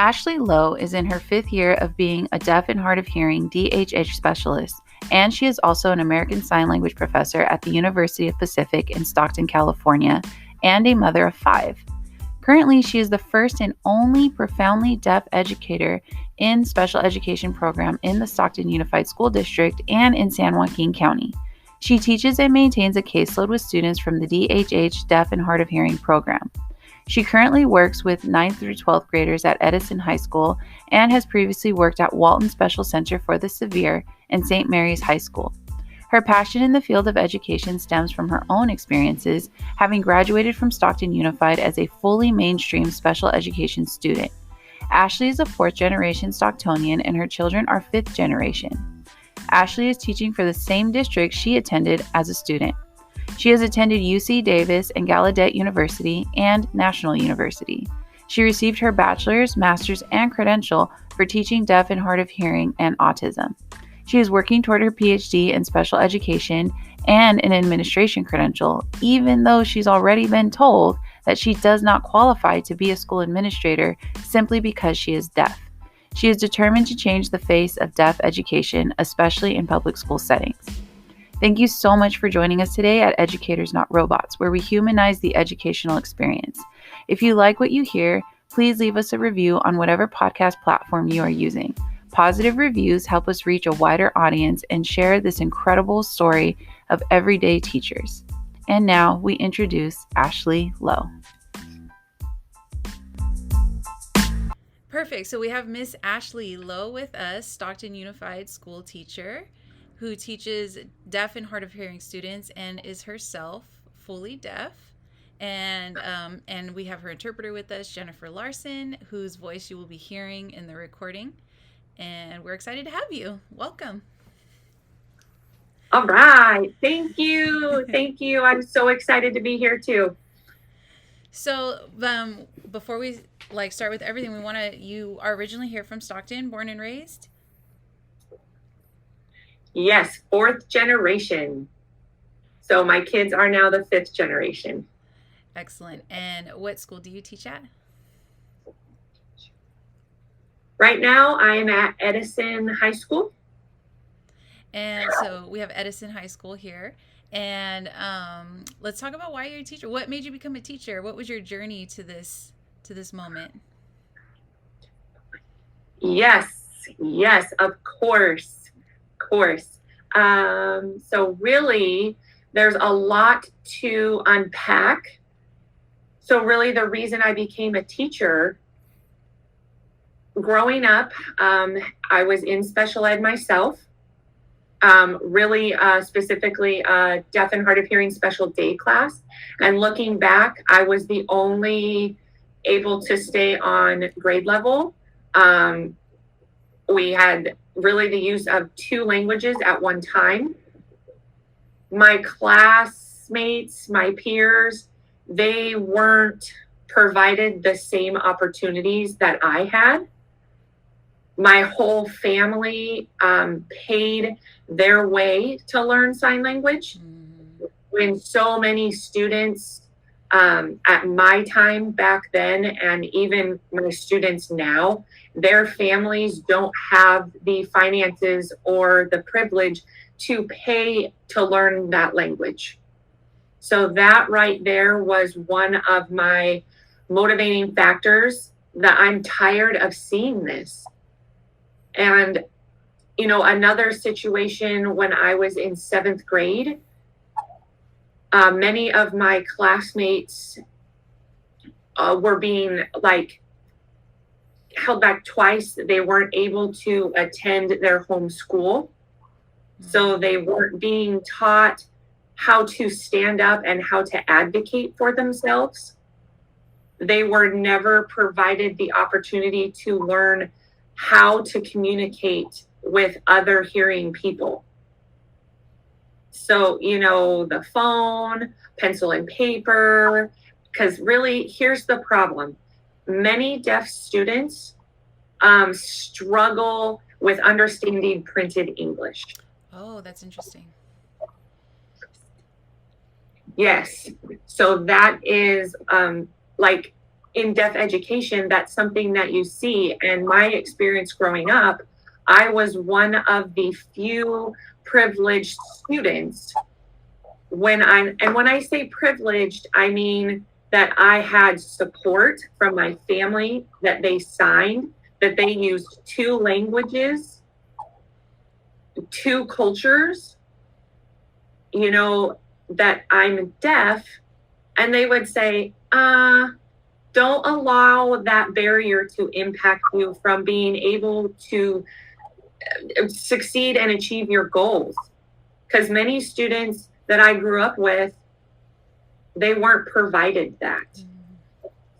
Ashley Lowe is in her 5th year of being a deaf and hard of hearing DHH specialist, and she is also an American Sign Language professor at the University of Pacific in Stockton, California, and a mother of 5. Currently, she is the first and only profoundly deaf educator in special education program in the Stockton Unified School District and in San Joaquin County. She teaches and maintains a caseload with students from the DHH Deaf and Hard of Hearing program. She currently works with 9th through 12th graders at Edison High School and has previously worked at Walton Special Center for the Severe and St. Mary's High School. Her passion in the field of education stems from her own experiences, having graduated from Stockton Unified as a fully mainstream special education student. Ashley is a 4th-generation Stocktonian and her children are 5th generation. Ashley is teaching for the same district she attended as a student. She has attended UC Davis and Gallaudet University and National University. She received her bachelor's, master's, and credential for teaching deaf and hard of hearing and autism. She is working toward her PhD in special education and an administration credential, even though she's already been told that she does not qualify to be a school administrator simply because she is deaf. She is determined to change the face of deaf education, especially in public school settings. Thank you so much for joining us today at Educators Not Robots, where we humanize the educational experience. If you like what you hear, please leave us a review on whatever podcast platform you are using. Positive reviews help us reach a wider audience and share this incredible story of everyday teachers. And now we introduce Ashley Lowe. Perfect. So we have Miss Ashley Lowe with us, Stockton Unified School teacher, who teaches deaf and hard of hearing students and is herself fully deaf. And we have her interpreter with us, Jennifer Larson, whose voice you will be hearing in the recording. And we're excited to have you. Welcome. All right. Thank you. Thank you. I'm so excited to be here too. So before we start with everything, you are originally here from Stockton, born and raised? Yes, 4th generation. So my kids are now the 5th generation. Excellent. And what school do you teach at? Right now I'm at Edison High School. And so we have Edison High School here. And let's talk about why you're a teacher. What made you become a teacher? What was your journey to this moment? Yes, of course. So really, there's a lot to unpack. So really, the reason I became a teacher, growing up, I was in special ed myself, specifically deaf and hard of hearing special day class. And looking back, I was the only able to stay on grade level. We had really the use of 2 languages at one time. My classmates, my peers, they weren't provided the same opportunities that I had. My whole family paid their way to learn sign language. When so many students at my time back then, and even my students now, their families don't have the finances or the privilege to pay to learn that language. So that right there was one of my motivating factors, that I'm tired of seeing this. And, another situation when I was in 7th grade, many of my classmates were being held back twice. They weren't able to attend their home school. So they weren't being taught how to stand up and how to advocate for themselves. They were never provided the opportunity to learn how to communicate with other hearing people. So, the phone, pencil and paper, because really, here's the problem. Many deaf students struggle with understanding printed English. Oh, that's interesting. Yes. So that is in deaf education, that's something that you see. And my experience growing up, I was one of the few privileged students. When I say privileged, I mean that I had support from my family, that they signed, that they used 2 languages, 2 cultures, you know, that I'm deaf. And they would say, don't allow that barrier to impact you from being able to succeed and achieve your goals. Because many students that I grew up with, they weren't provided that.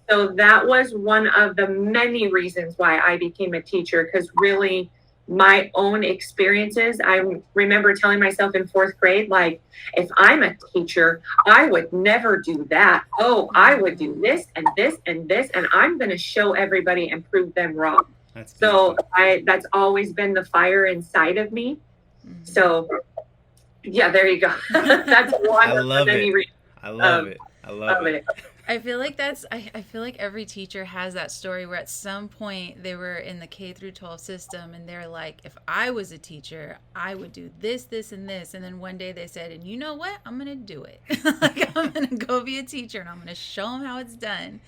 So that was one of the many reasons why I became a teacher, because really my own experiences, I remember telling myself in 4th grade, like, if I'm a teacher, I would never do that. Oh, I would do this and this and this, and I'm going to show everybody and prove them wrong. So that's always been the fire inside of me. So yeah, there you go. That's one of the many reasons. I love it. I love it. I feel like I feel like every teacher has that story where at some point they were in the K through 12 system and they're like, if I was a teacher, I would do this, this, and this. And then one day they said, and you know what? I'm going to do it. Like, I'm going to go be a teacher and I'm going to show them how it's done.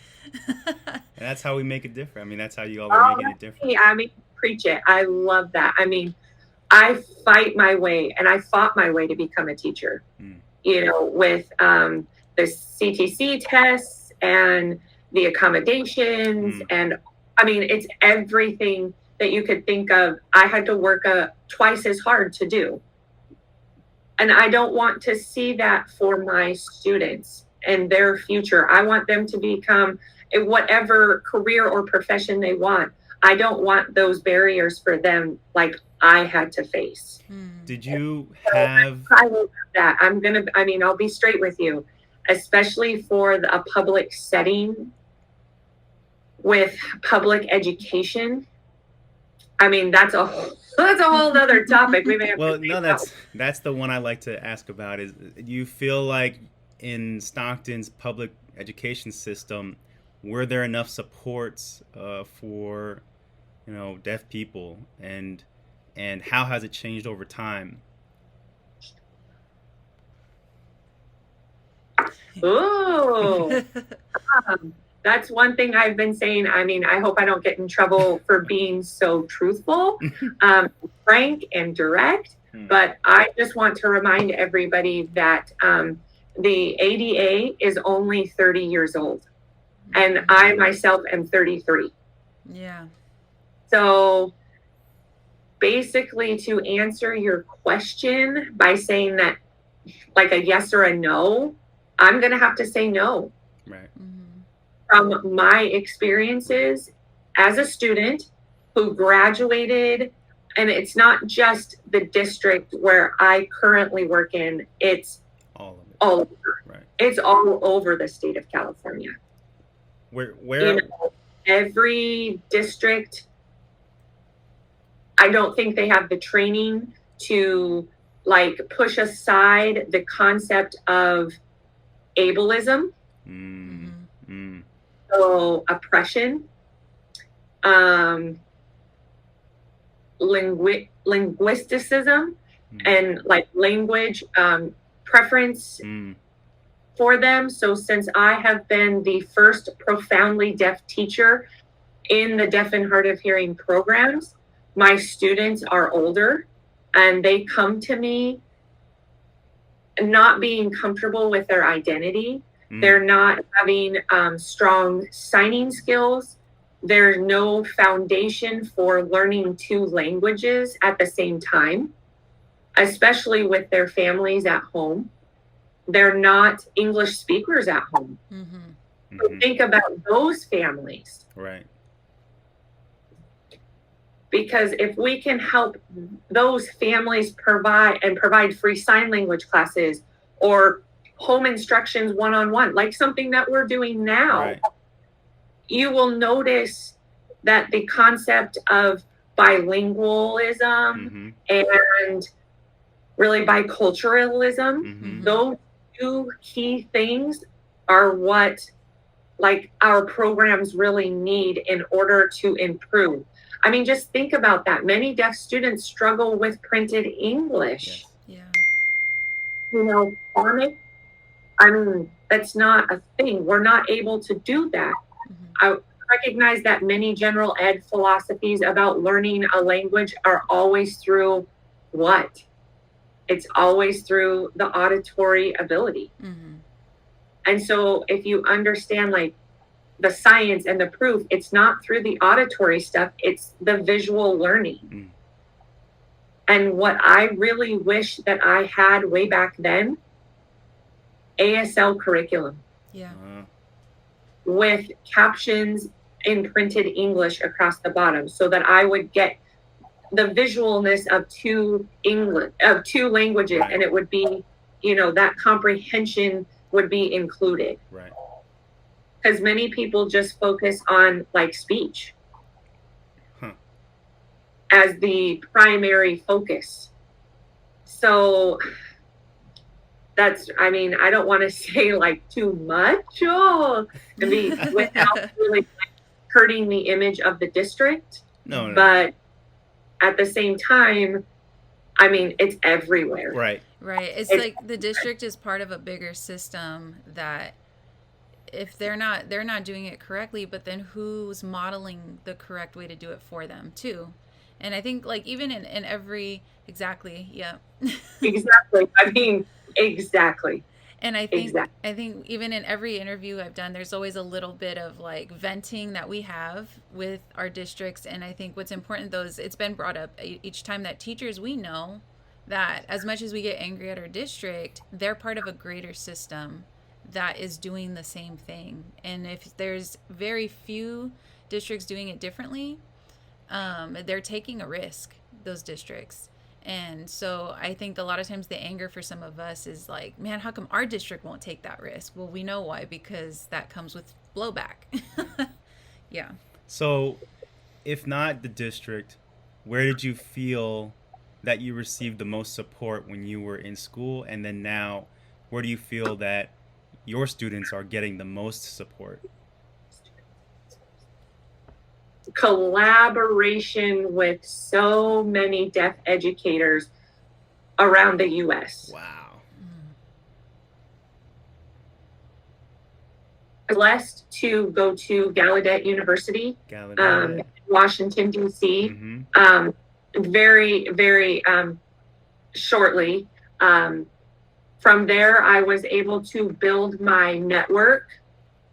And that's how we make it different. I mean, that's how you all are making it different. I mean, preach it. I love that. I mean, I fight my way and I fought my way to become a teacher, you know, with, the CTC tests and the accommodations. And I mean, it's everything that you could think of. I had to work twice as hard to do. And I don't want to see that for my students and their future. I want them to become whatever career or profession they want. I don't want those barriers for them like I had to face. Did you have... I will do that. I'll be straight with you. Especially for a public setting with public education. I mean, that's a whole other topic. That's the one I like to ask about. Is you feel like in Stockton's public education system, were there enough supports for, you know, deaf people, and how has it changed over time? Ooh, that's one thing I've been saying. I mean, I hope I don't get in trouble for being so truthful, frank and direct, but I just want to remind everybody that the ADA is only 30 years old, and I myself am 33. Yeah. So basically, to answer your question by saying that like a yes or a no, I'm going to have to say no. Right. From my experiences as a student who graduated, and it's not just the district where I currently work in, it's all over. Right. It's all over the state of California. Where you know, every district, I don't think they have the training to like push aside the concept of ableism, so oppression, linguisticism, and like language preference for them. So since I have been the first profoundly deaf teacher in the deaf and hard of hearing programs, my students are older and they come to me not being comfortable with their identity. They're not having strong signing skills. There's no foundation for learning 2 languages at the same time, especially with their families at home. They're not English speakers at home. So think about those families. Right. Because if we can help those families provide free sign language classes or home instructions one-on-one, like something that we're doing now, right, you will notice that the concept of bilingualism and really biculturalism, those 2 key things are what like our programs really need in order to improve. I mean, just think about that. Many deaf students struggle with printed English. Yes. Yeah. Phonics, I mean, that's not a thing. We're not able to do that. I recognize that many general ed philosophies about learning a language are always through what? It's always through the auditory ability. And so if you understand like the science and the proof, it's not through the auditory stuff, it's the visual learning. And what I really wish that I had way back then, ASL curriculum. Yeah. With captions in printed English across the bottom, so that I would get the visualness of two languages, Right. and it would be, that comprehension would be included. Right. Because many people just focus on like speech as the primary focus. So that's, I mean, I don't want to say like too much without really hurting the image of the district. No. But at the same time, I mean, it's everywhere. Right. It's like the district is part of a bigger system that if they're not doing it correctly, but then who's modeling the correct way to do it for them too? And I think like even in every, exactly. Yeah. Exactly. I mean, exactly. And I think even in every interview I've done, there's always a little bit of like venting that we have with our districts. And I think what's important though is it's been brought up each time that teachers, we know that as much as we get angry at our district, they're part of a greater system that is doing the same thing. And if there's very few districts doing it differently, they're taking a risk, those districts. And so I think a lot of times the anger for some of us is like, man, how come our district won't take that risk? Well, we know why, because that comes with blowback. Yeah. So if not the district, where did you feel that you received the most support when you were in school? And then now, where do you feel that your students are getting the most support? Collaboration with so many deaf educators around the U.S. Wow. Blessed to go to Gallaudet University, Washington, D.C. Very, very shortly. From there, I was able to build my network.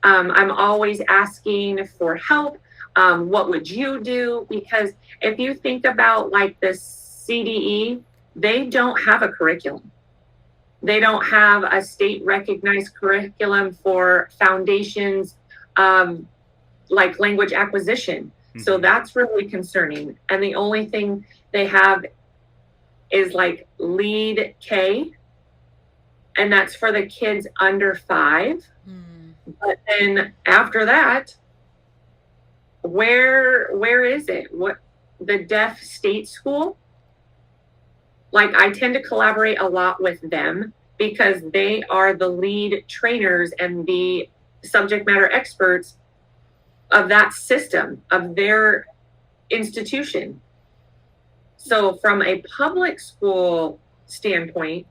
I'm always asking for help. What would you do? Because if you think about like the CDE, they don't have a curriculum. They don't have a state recognized curriculum for foundations, like language acquisition. So that's really concerning. And the only thing they have is like Lead K, and that's for the kids under 5. But then after that, where is it? What, the deaf state school? Like, I tend to collaborate a lot with them because they are the lead trainers and the subject matter experts of that system, of their institution. So from a public school standpoint,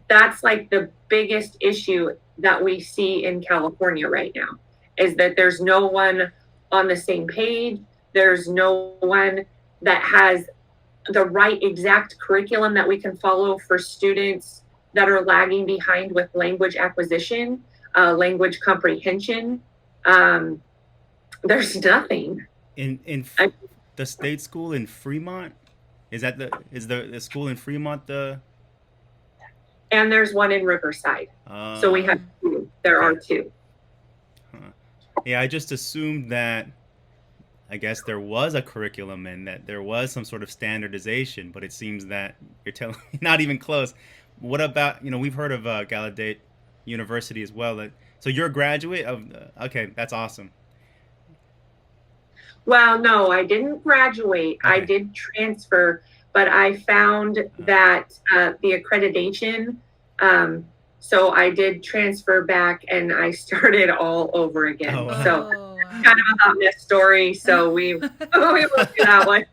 that's like the biggest issue that we see in California right now, is that there's no one on the same page. There's no one that has the right exact curriculum that we can follow for students that are lagging behind with language acquisition, language comprehension. There's nothing. In the state school in Fremont, is the school in Fremont the? And there's one in Riverside. So we have 2. There are 2. Yeah, I just assumed that, I guess there was a curriculum and that there was some sort of standardization, but it seems that you're telling me not even close. What about, we've heard of Gallaudet University as well. So you're a graduate of, okay, that's awesome. Well, no, I didn't graduate. Okay. I did transfer, but I found that the accreditation, So I did transfer back and I started all over again. Oh, wow. So Oh, wow. kind of a hot mess story. So we went through that one.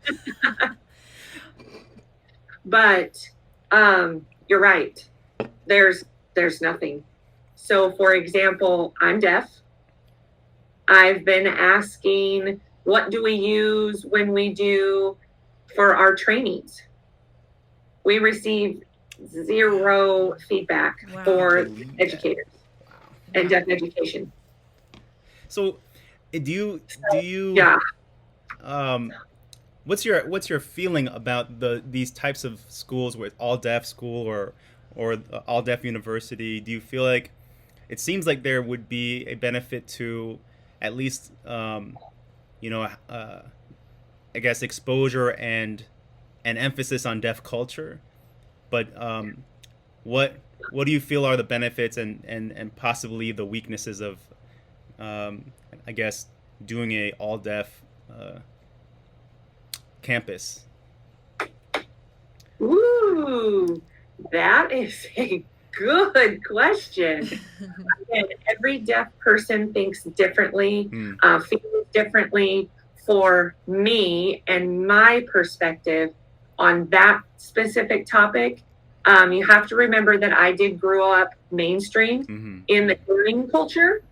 But you're right. There's nothing. So for example, I'm deaf. I've been asking, what do we use when we do for our trainings? We receive zero feedback Wow. for Believe that. educators Wow. and deaf education. So, do you Yeah. what's your feeling about these types of schools, with all deaf school or all deaf university? Do you feel like it seems like there would be a benefit to at least I guess exposure and an emphasis on deaf culture, but what do you feel are the benefits and possibly the weaknesses of I guess doing a all deaf campus? Ooh, that is a good question. Again, every deaf person thinks differently, feels differently. For me and my perspective on that specific topic, you have to remember that I did grow up mainstream in the hearing culture.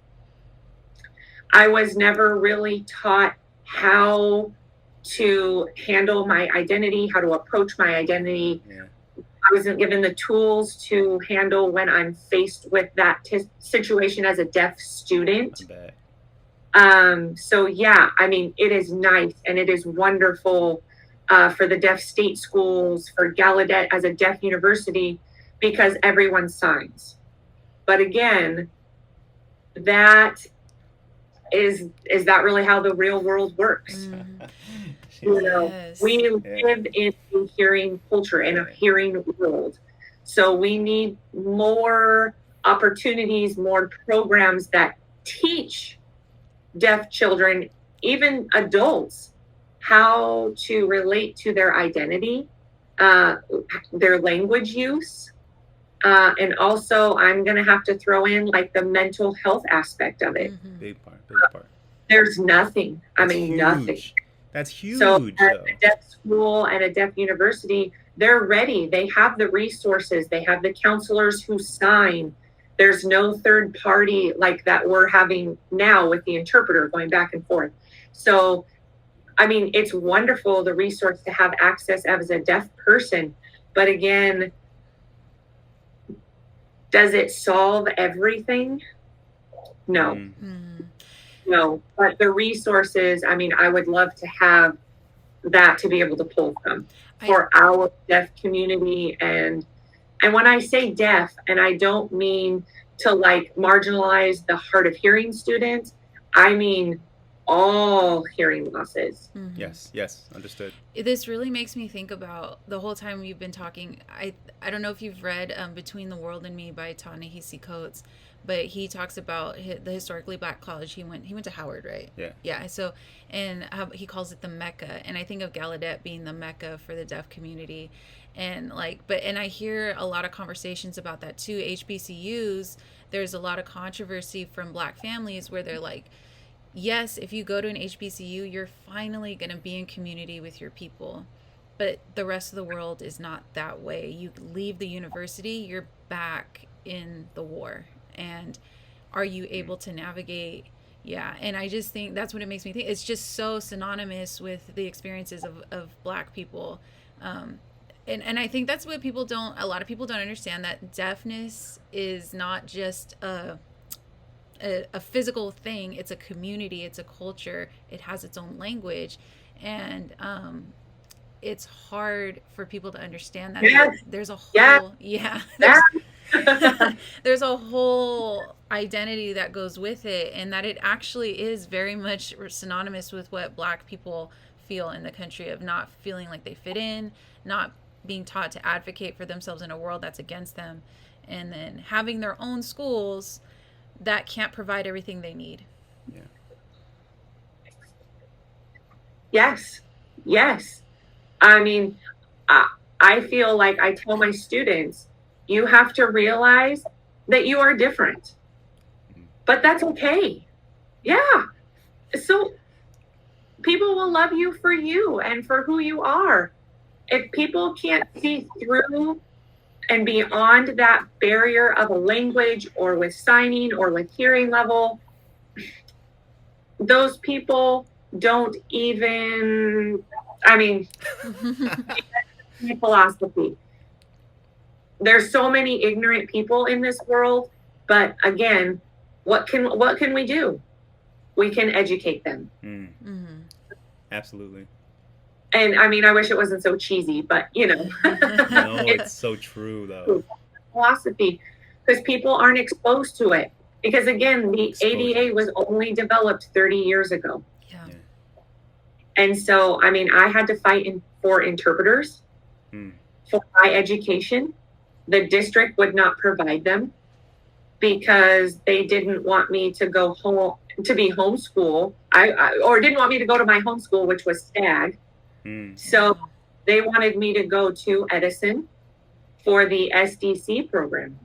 I was never really taught how to handle my identity, how to approach my identity. Yeah. I wasn't given the tools to handle when I'm faced with that situation as a deaf student. I bet. So yeah, I mean, it is nice and it is wonderful for the deaf state schools, for Gallaudet as a deaf university, because everyone signs. But again, that is that really how the real world works? You know, Yes. we live in a hearing culture, in a hearing world. So we need more opportunities, more programs that teach deaf children, even adults, how to relate to their identity, their language use. And also, I'm going to have to throw in like the mental health aspect of it. Big part. There's nothing. That's nothing. huge. That's huge. So at a deaf school and a deaf university, they're ready. They have the resources. They have the counselors who sign. There's no third party like that we're having now with the interpreter going back and forth. So, I mean, it's wonderful, the resource to have access as a deaf person. But again, does it solve everything? No. No, but the resources, I mean, I would love to have that to be able to pull from for our deaf community. And when I say deaf, and I don't mean to like marginalize the hard of hearing students, I mean all hearing losses. Yes, understood. This really makes me think about the whole time we've been talking. I don't know if you've read Between the World and Me by Ta-Nehisi Coates, but he talks about the historically black college he went to Howard, right? Yeah. So, and he calls it the Mecca, and I think of Gallaudet being the Mecca for the deaf community. And and I hear a lot of conversations about that too. HBCUs, there's a lot of controversy from black families where they're like, yes, if you go to an HBCU, you're finally going to be in community with your people. But the rest of the world is not that way. You leave the university, you're back in the war. And are you able to navigate? Yeah. And I just think that's what it makes me think. It's just so synonymous with the experiences of black people. And I think that's what a lot of people don't understand, that deafness is not just a physical thing. It's a community, it's a culture, it has its own language. And it's hard for people to understand that. There's a whole there's a whole identity that goes with it, and that it actually is very much synonymous with what black people feel in the country, of not feeling like they fit in, not being taught to advocate for themselves in a world that's against them, and then having their own schools that can't provide everything they need. Yes. I mean, I feel like I tell my students, you have to realize that you are different. But that's okay. Yeah. So people will love you for you and for who you are. If people can't see through and beyond that barrier of a language or with signing or with hearing level, those people don't even, philosophy. There's so many ignorant people in this world, but again, what can we do? We can educate them. Absolutely. And I wish it wasn't so cheesy, but No, it's so true though. Philosophy, because people aren't exposed to it. Because again, the ADA was only developed 30 years ago. Yeah. And so, I had to fight for interpreters for my education. The district would not provide them because they didn't want me to go home to be homeschool. Or didn't want me to go to my homeschool, which was STAG. So they wanted me to go to Edison for the SDC program.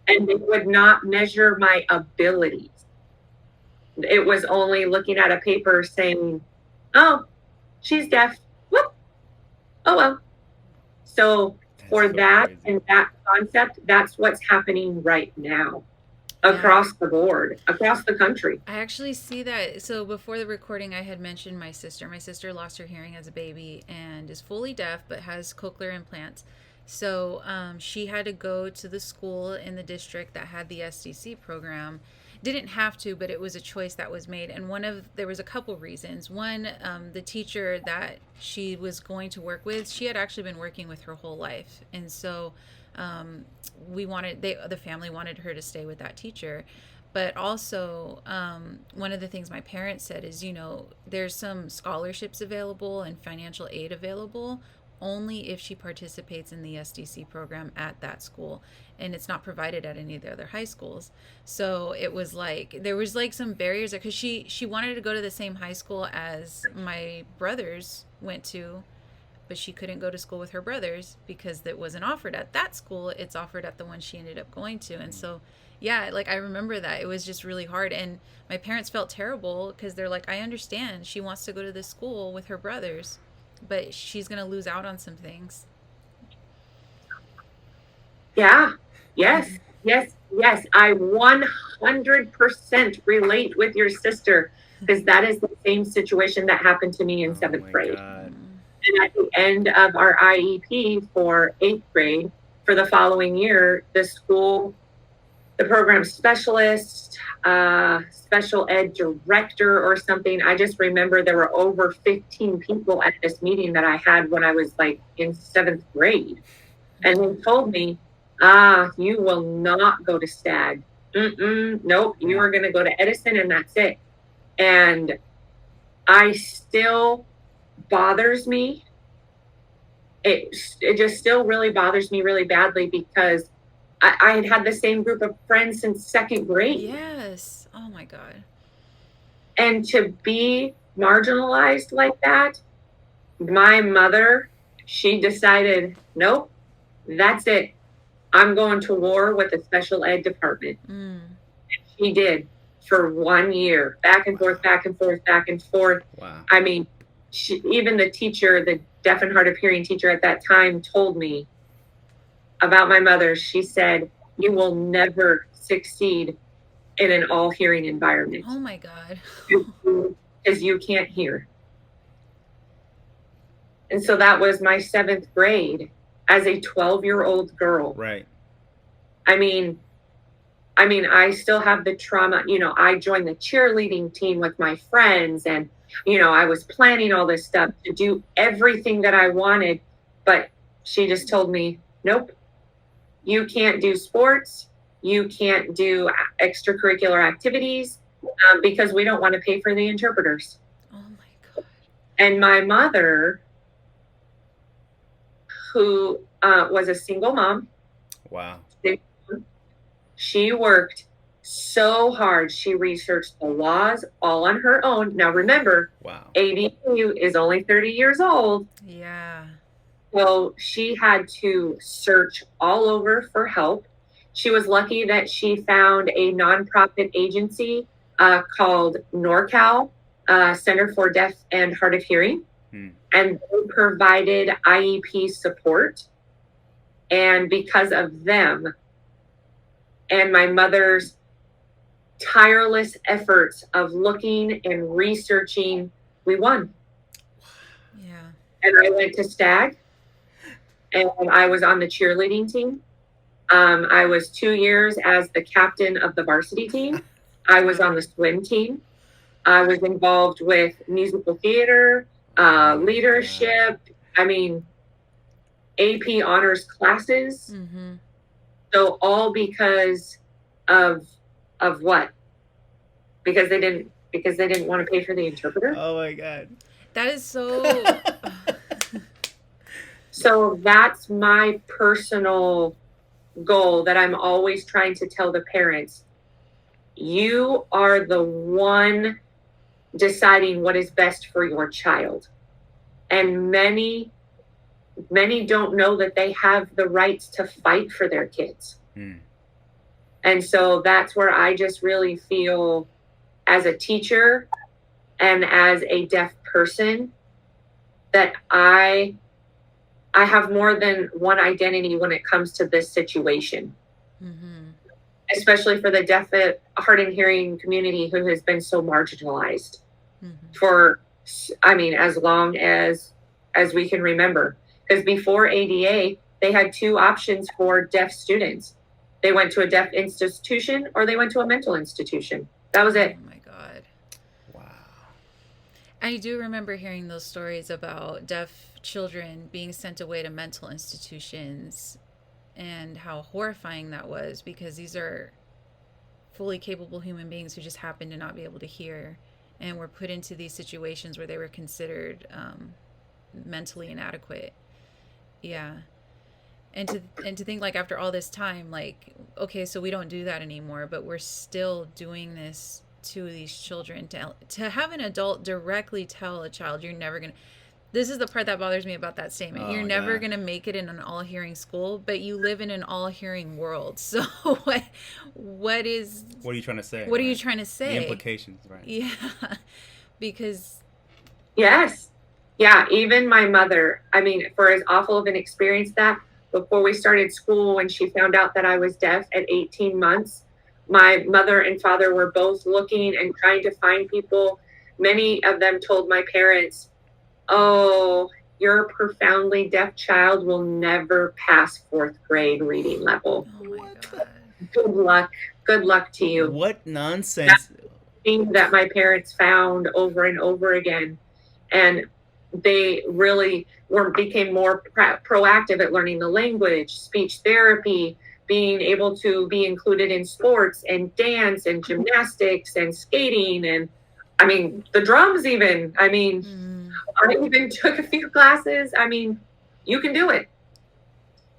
And they would not measure my abilities. It was only looking at a paper saying, oh, she's deaf. Whoop. Oh, well. So for that crazy. And that concept, that's what's happening right now across the board, across the country. I actually see that. So before the recording, I had mentioned my sister. My sister lost her hearing as a baby and is fully deaf, but has cochlear implants. So she had to go to the school in the district that had the SDC program. Didn't have to, but it was a choice that was made. And there was a couple reasons. One, the teacher that she was going to work with, she had actually been working with her whole life. And so the family wanted her to stay with that teacher. But also, one of the things my parents said is, there's some scholarships available and financial aid available only if she participates in the SDC program at that school, and it's not provided at any of the other high schools. So it was like there was like some barriers there because she wanted to go to the same high school as my brothers went to, but she couldn't go to school with her brothers because it wasn't offered at that school. It's offered at the one she ended up going to. And so yeah, like I remember that it was just really hard, and my parents felt terrible because they're like, I understand she wants to go to this school with her brothers, but she's going to lose out on some things. Yeah. Yes. I 100% relate with your sister because that is the same situation that happened to me in 7th grade. God. And at the end of our IEP for 8th grade, for the following year, the program specialist, special ed director or something. I just remember there were over 15 people at this meeting that I had when I was like in 7th grade. And they told me, you will not go to STAG. Nope, you are going to go to Edison and that's it. And it still bothers me. It just still really bothers me really badly because I had the same group of friends since 2nd grade. Yes. Oh my God. And to be marginalized like that, my mother, she decided, nope, that's it. I'm going to war with the special ed department. And she did for 1 year, back and forth. Wow. Even the teacher, the deaf and hard of hearing teacher at that time told me about my mother. She said, you will never succeed in an all hearing environment. Oh my God. Because you can't hear. And so that was my 7th grade as a 12-year-old girl. Right. I still have the trauma. I joined the cheerleading team with my friends and, I was planning all this stuff to do everything that I wanted, but she just told me, nope, you can't do sports. You can't do extracurricular activities because we don't want to pay for the interpreters. Oh my God. And my mother, who was a single mom. Wow. She worked so hard. She researched the laws all on her own. Now remember, wow. ADU is only 30 years old. Yeah. So she had to search all over for help. She was lucky that she found a nonprofit agency called NorCal, Center for Deaf and Hard of Hearing, and they provided IEP support. And because of them and my mother's tireless efforts of looking and researching, we won. Yeah. And I went to STAG, and I was on the cheerleading team. I was 2 years as the captain of the varsity team. I was on the swim team. I was involved with musical theater, leadership. I mean, AP honors classes. Mm-hmm. So all because of what? Because they didn't want to pay for the interpreter. Oh my God. That is so. So that's my personal goal that I'm always trying to tell the parents. You are the one deciding what is best for your child. And many don't know that they have the rights to fight for their kids. And so that's where I just really feel, as a teacher and as a deaf person, that I have more than one identity when it comes to this situation. Especially for the deaf, hard and hearing community who has been so marginalized for, I mean, as long as we can remember. Because before ADA, they had two options for deaf students. They went to a deaf institution or they went to a mental institution. That was it. Oh my God. Wow. I do remember hearing those stories about deaf children being sent away to mental institutions and how horrifying that was, because these are fully capable human beings who just happen to not be able to hear and were put into these situations where they were considered mentally inadequate. Yeah. And to think, like, after all this time, like, okay, so we don't do that anymore, but we're still doing this to these children, to have an adult directly tell a child, you're never going to, this is the part that bothers me about that statement. You're never going to make it in an all-hearing school, but you live in an all-hearing world. So what are you trying to say? What are you trying to say? The implications, right? Yeah. Because. Yes. Yeah. Even my mother, I mean, for as awful of an experience that, before we started school, when she found out that I was deaf at 18 months, my mother and father were both looking and trying to find people. Many of them told my parents, oh, your profoundly deaf child will never pass 4th grade reading level. Oh my God. Good luck. Good luck to you. What nonsense. That's the thing that my parents found over and over again. And they really became more proactive at learning the language, speech therapy, being able to be included in sports and dance and gymnastics and skating. And I mean, the drums even, I mean, I even took a few classes. I mean, you can do it.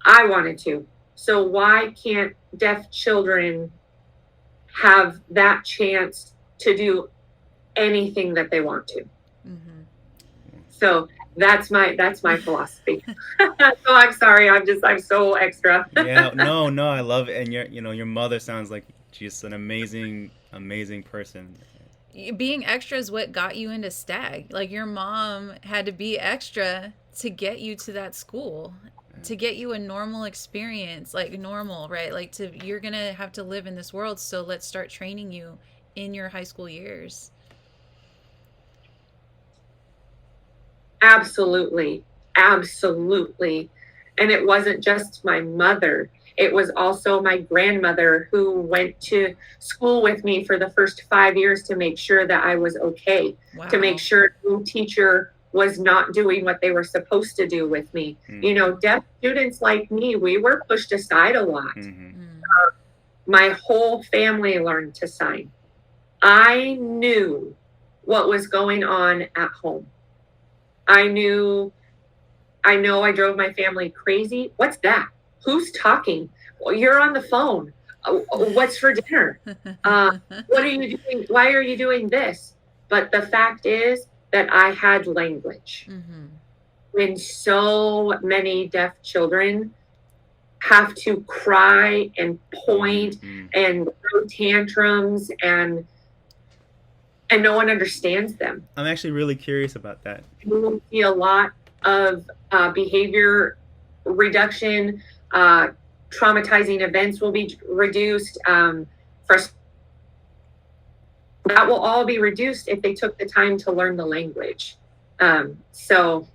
I wanted to. So why can't deaf children have that chance to do anything that they want to? So that's my philosophy. So I'm sorry. I'm so extra. Yeah, no, I love it. And your mother sounds like she's an amazing person. Being extra is what got you into STAG. Like, your mom had to be extra to get you to that school, to get you a normal experience, like normal, right? Like, you're going to have to live in this world. So let's start training you in your high school years. Absolutely. Absolutely. And it wasn't just my mother. It was also my grandmother, who went to school with me for the first 5 years to make sure that I was okay, to make sure no teacher was not doing what they were supposed to do with me. You know, deaf students like me, we were pushed aside a lot. My whole family learned to sign. I knew what was going on at home. I know I drove my family crazy. What's that? Who's talking? Well, you're on the phone. What's for dinner? What are you doing? Why are you doing this? But the fact is that I had language. When so many deaf children have to cry and point and throw tantrums, and no one understands them. I'm actually really curious about that. You will see a lot of behavior reduction, traumatizing events will be reduced. That will all be reduced if they took the time to learn the language. So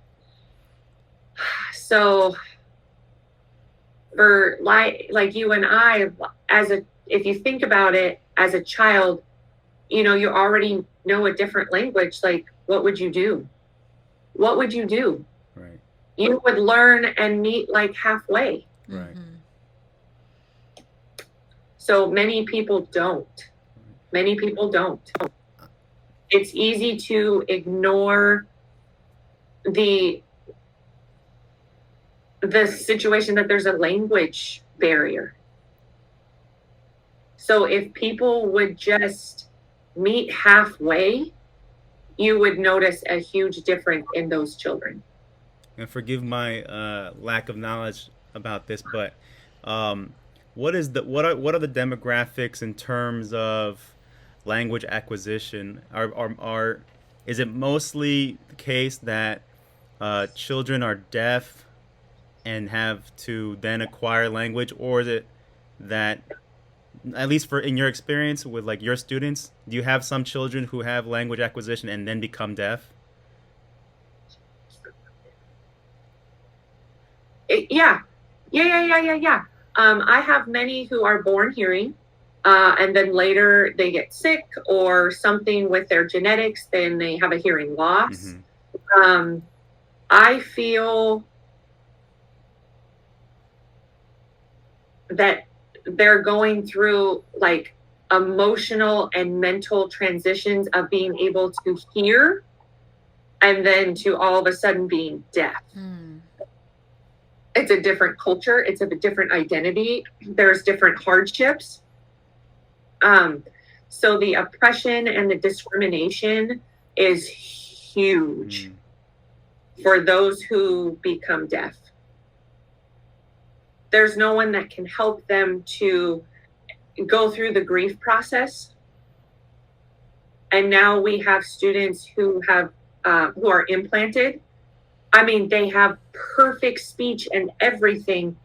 for like you and I, if you think about it, as a child, you know, you already know a different language. Like, what would you do? What would you do? Right. You would learn and meet like halfway. Right. So many people don't. Many people don't. It's easy to ignore the situation that there's a language barrier. So if people would just meet halfway, you would notice a huge difference in those children. And forgive my lack of knowledge about this, but what are the demographics in terms of language acquisition? Is it mostly the case that children are deaf and have to then acquire language, or is it that, at least in your experience with like your students, do you have some children who have language acquisition and then become deaf? Yeah. I have many who are born hearing, and then later they get sick or something with their genetics, then they have a hearing loss. I feel that they're going through like emotional and mental transitions of being able to hear and then to all of a sudden being deaf. It's a different culture. It's of a different identity. There's different hardships. So the oppression and the discrimination is huge for those who become deaf. There's no one that can help them to go through the grief process. And now we have students who are implanted. I mean, they have perfect speech and everything,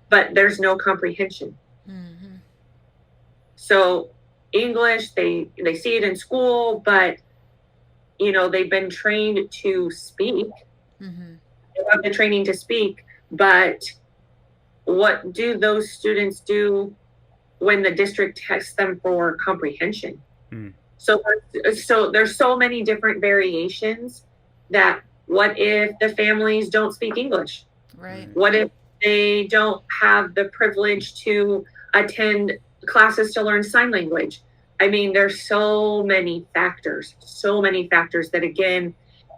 but there's no comprehension. So English, they see it in school, but you know, they've been trained to speak. They have the training to speak, but what do those students do when the district tests them for comprehension? So there's so many different variations that, what if the families don't speak English? Right. What if they don't have the privilege to attend classes to learn sign language? I mean, there's so many factors that, again,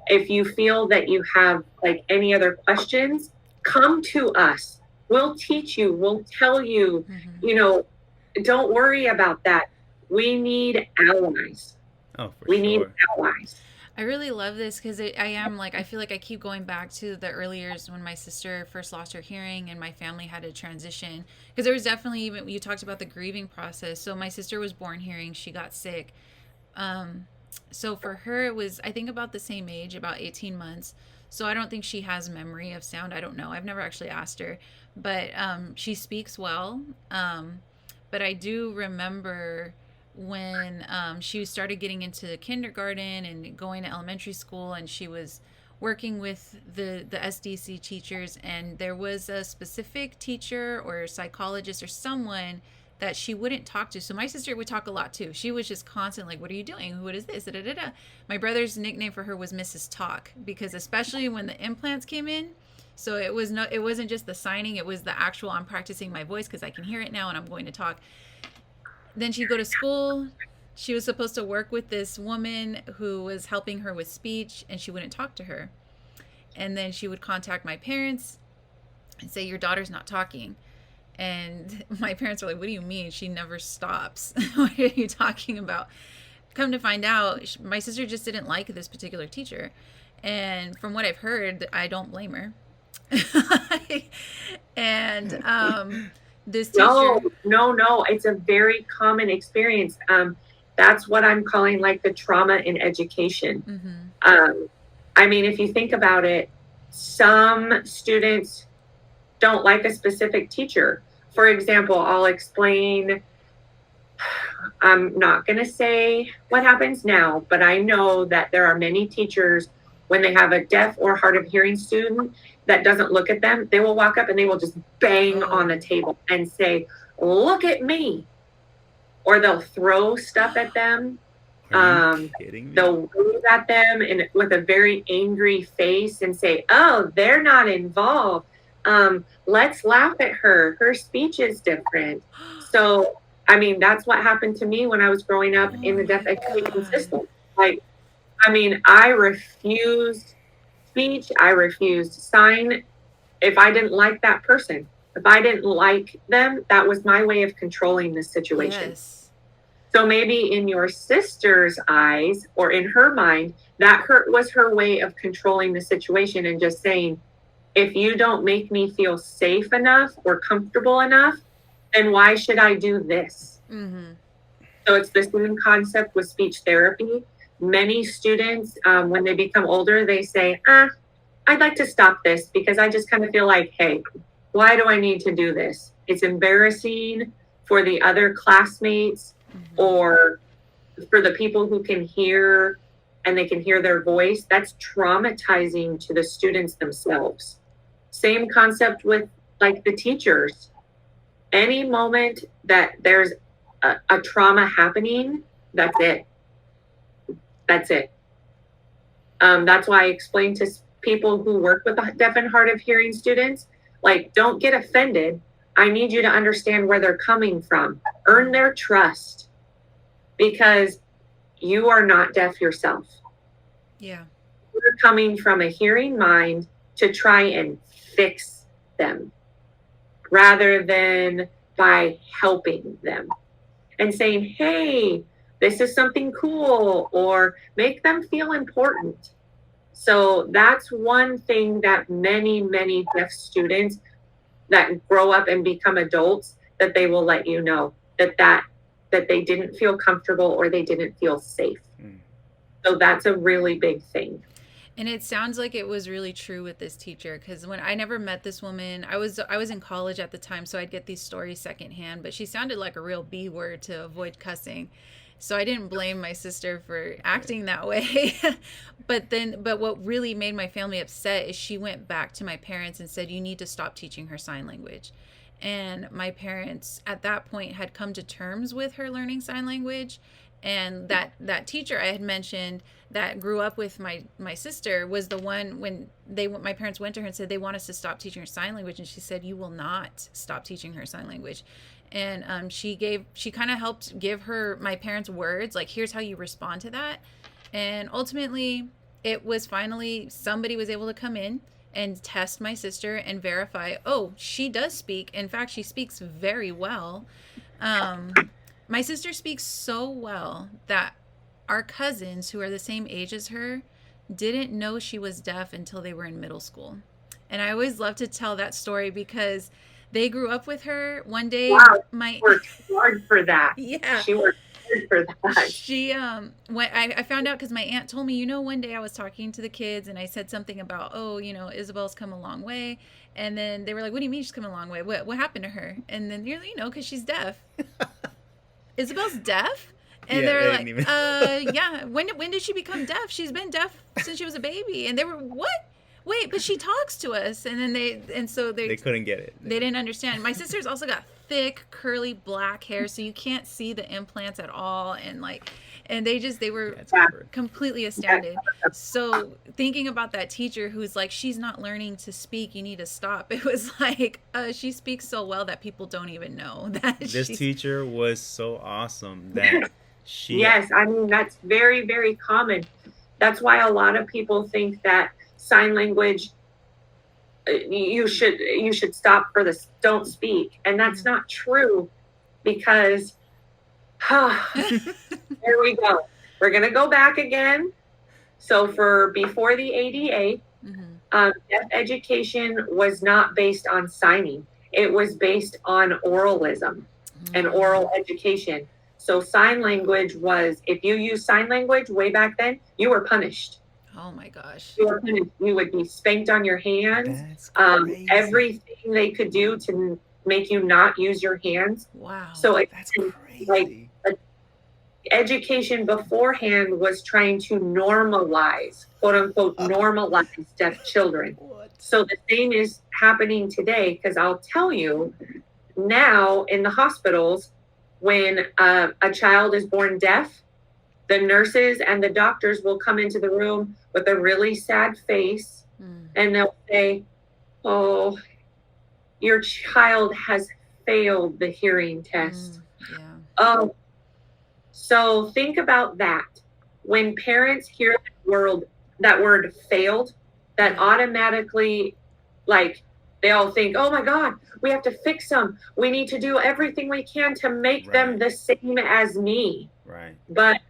if you feel that you have like any other questions, come to us. We'll teach you. We'll tell you, you know, don't worry about that. We need allies. We need allies. I really love this because I feel like I keep going back to the early years when my sister first lost her hearing and my family had to transition. Because there was definitely, even you talked about the grieving process. So my sister was born hearing, she got sick. So for her, it was, I think, about the same age, about 18 months. So I don't think she has memory of sound. I don't know. I've never actually asked her. But she speaks well. But I do remember when she started getting into kindergarten and going to elementary school, and she was working with the SDC teachers, and there was a specific teacher or psychologist or someone that she wouldn't talk to. So my sister would talk a lot too. She was just constant, like, what are you doing? What is this? Da, da, da, da. My brother's nickname for her was Mrs. Talk, because especially when the implants came in, so it wasn't just the signing, it was the actual, I'm practicing my voice because I can hear it now and I'm going to talk. Then she'd go to school. She was supposed to work with this woman who was helping her with speech, and she wouldn't talk to her. And then she would contact my parents and say, your daughter's not talking. And my parents were like, what do you mean? She never stops. What are you talking about? Come to find out, my sister just didn't like this particular teacher. And from what I've heard, I don't blame her. And this teacher. No. It's a very common experience. That's what I'm calling like the trauma in education. I mean, if you think about it, some students don't like a specific teacher. For example, I'll explain. I'm not going to say what happens now, but I know that there are many teachers, when they have a deaf or hard of hearing student that doesn't look at them, they will walk up and they will just bang on the table and say, "Look at me." Or they'll throw stuff at them. Are you kidding me? They'll wave at them and with a very angry face and say, "Oh, they're not involved. Let's laugh at her. Her speech is different." So, I mean, that's what happened to me when I was growing up in the deaf education system. Like, I mean, I refused speech. I refused sign. If I didn't like that person, if I didn't like them, that was my way of controlling the situation. Yes. So maybe in your sister's eyes or in her mind, that was her way of controlling the situation and just saying, if you don't make me feel safe enough or comfortable enough, then why should I do this? So it's the same concept with speech therapy. Many students, when they become older, they say, I'd like to stop this because I just kind of feel like, hey, why do I need to do this? It's embarrassing for the other classmates or for the people who can hear and they can hear their voice. That's traumatizing to the students themselves. Same concept with like the teachers. Any moment that there's a trauma happening, that's it. That's it. That's why I explain to people who work with deaf and hard of hearing students, like, don't get offended. I need you to understand where they're coming from. Earn their trust because you are not deaf yourself. Yeah. You're coming from a hearing mind to try and fix them rather than by helping them and saying, hey, this is something cool, or make them feel important. So that's one thing that many deaf students that grow up and become adults, that they will let you know that they didn't feel comfortable or they didn't feel safe. So that's a really big thing. And it sounds like it was really true with this teacher, because when I never met this woman, I was in college at the time, so I'd get these stories secondhand, but she sounded like a real B word to avoid cussing. So I didn't blame my sister for acting that way. But what really made my family upset is she went back to my parents and said, you need to stop teaching her sign language. And my parents at that point had come to terms with her learning sign language. And that teacher I had mentioned that grew up with my sister was the one when my parents went to her and said they want us to stop teaching her sign language, and she said, you will not stop teaching her sign language. And she kind of helped give my parents words like, here's how you respond to that. And ultimately it was finally somebody was able to come in and test my sister and verify, oh, she does speak. In fact, she speaks very well. My sister speaks so well that our cousins who are the same age as her didn't know she was deaf until they were in middle school. And I always love to tell that story because they grew up with her. One day, wow, she worked hard for that. Yeah, she worked hard for that. She when I found out because my aunt told me, one day I was talking to the kids and I said something about, oh, Isabel's come a long way, and then they were like, what do you mean she's come a long way? What happened to her? And then because she's deaf. Isabel's deaf? And Yeah, they're I like, didn't yeah. When did she become deaf? She's been deaf since she was a baby. And they were, what? Wait, but she talks to us. And then they couldn't get it. They didn't understand. My sister's also got thick, curly, black hair, so you can't see the implants at all. And they were completely astounded. So thinking about that teacher who's like, she's not learning to speak, you need to stop. It was like, she speaks so well that people don't even know that. This teacher was so awesome that she... Yes, I mean, that's very, very common. That's why a lot of people think that sign language, you should stop for this, don't speak. And that's not true because... Here we go. We're going to go back again. So for before the ADA, Deaf education was not based on signing. It was based on oralism and oral education. So sign language was, if you used sign language way back then, you were punished. Oh my gosh. You were punished. You would be spanked on your hands. That's crazy. Everything they could do to make you not use your hands. Wow. So That's crazy. like education beforehand was trying to normalize, quote unquote, normalize deaf children. What? So the same is happening today, because I'll tell you now in the hospitals, when a child is born deaf, the nurses and the doctors will come into the room with a really sad face and they'll say, "Oh, your child has failed the hearing test." Yeah. Oh, so think about that. When parents hear that word failed, that automatically, like, they all think, "Oh my God, we have to fix them. We need to do everything we can to make them the same as me." Right. But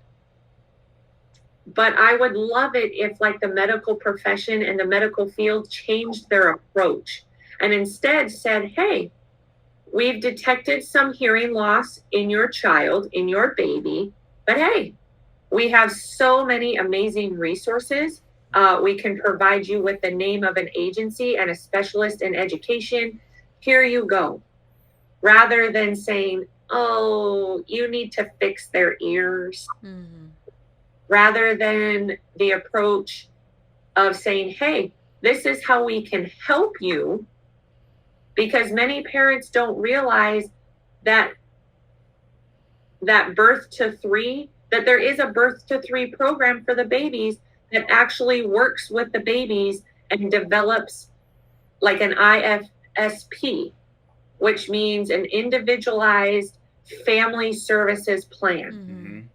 I would love it if, like, the medical profession and the medical field changed their approach and instead said, "Hey, we've detected some hearing loss in your child, in your baby, but hey, we have so many amazing resources. We can provide you with the name of an agency and a specialist in education. Here you go." Rather than saying, "Oh, you need to fix their ears." Rather than the approach of saying, "Hey, this is how we can help you," because many parents don't realize that birth to 3, that there is a birth to 3 program for the babies that actually works with the babies and develops like an IFSP, which means an individualized family services plan.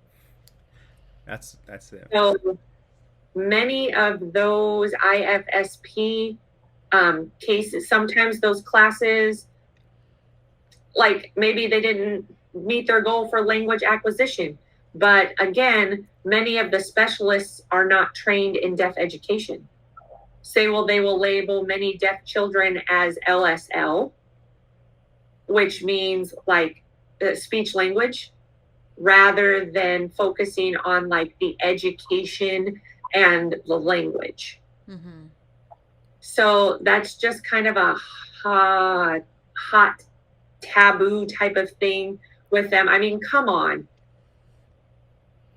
That's it. So many of those IFSP cases, sometimes those classes, like maybe they didn't meet their goal for language acquisition. But again, many of the specialists are not trained in deaf education. They will label many deaf children as LSL, which means like speech language, rather than focusing on like the education and the language. So that's just kind of a hot taboo type of thing with them. I mean, come on.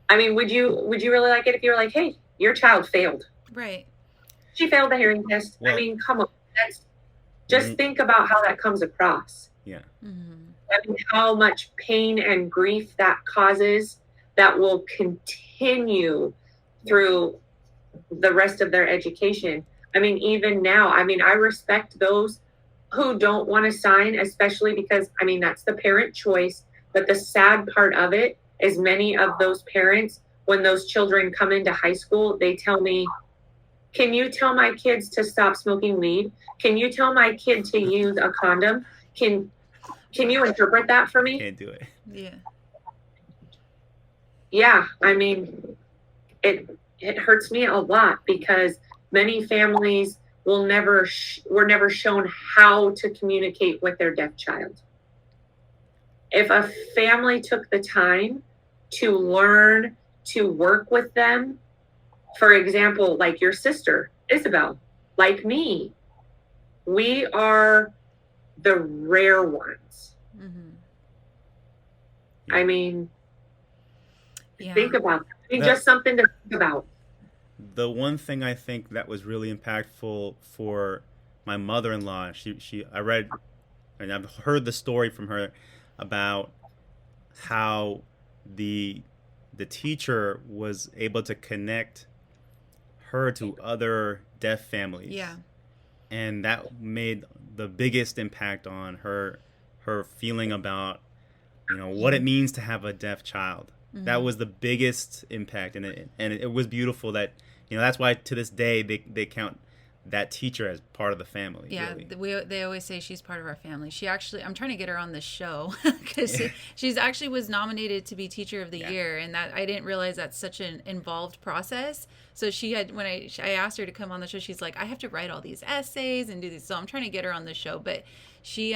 I mean, would you really like it if you were like, "Hey, your child failed. Right. She failed the hearing test." Well, I mean, come on. Just think about how that comes across. Yeah. I mean, how much pain and grief that causes, that will continue through the rest of their education. I mean, even now, I mean, I respect those who don't want to sign, especially because, I mean, that's the parent choice. But the sad part of it is many of those parents, when those children come into high school, they tell me, "Can you tell my kids to stop smoking weed? Can you tell my kid to use a condom? Can you interpret that for me?" Can't do it. Yeah. Yeah, I mean, it hurts me a lot because many families were never shown how to communicate with their deaf child. If a family took the time to learn to work with them, for example, like your sister, Isabel, like me, we are the rare ones. I mean, think about that. I mean, just something to think about. The one thing I think that was really impactful for my mother-in-law, I read and I've heard the story from her about how the teacher was able to connect her to other deaf families. Yeah. And that made the biggest impact on her feeling about, what it means to have a deaf child. That was the biggest impact, and it was beautiful that, that's why to this day they count that teacher as part of the family. Yeah, really. they always say she's part of our family. She actually, I'm trying to get her on the show because she's actually was nominated to be Teacher of the Year, and that I didn't realize that's such an involved process. So she had, when I asked her to come on the show, she's like, I have to write all these essays and do these. So I'm trying to get her on the show, but she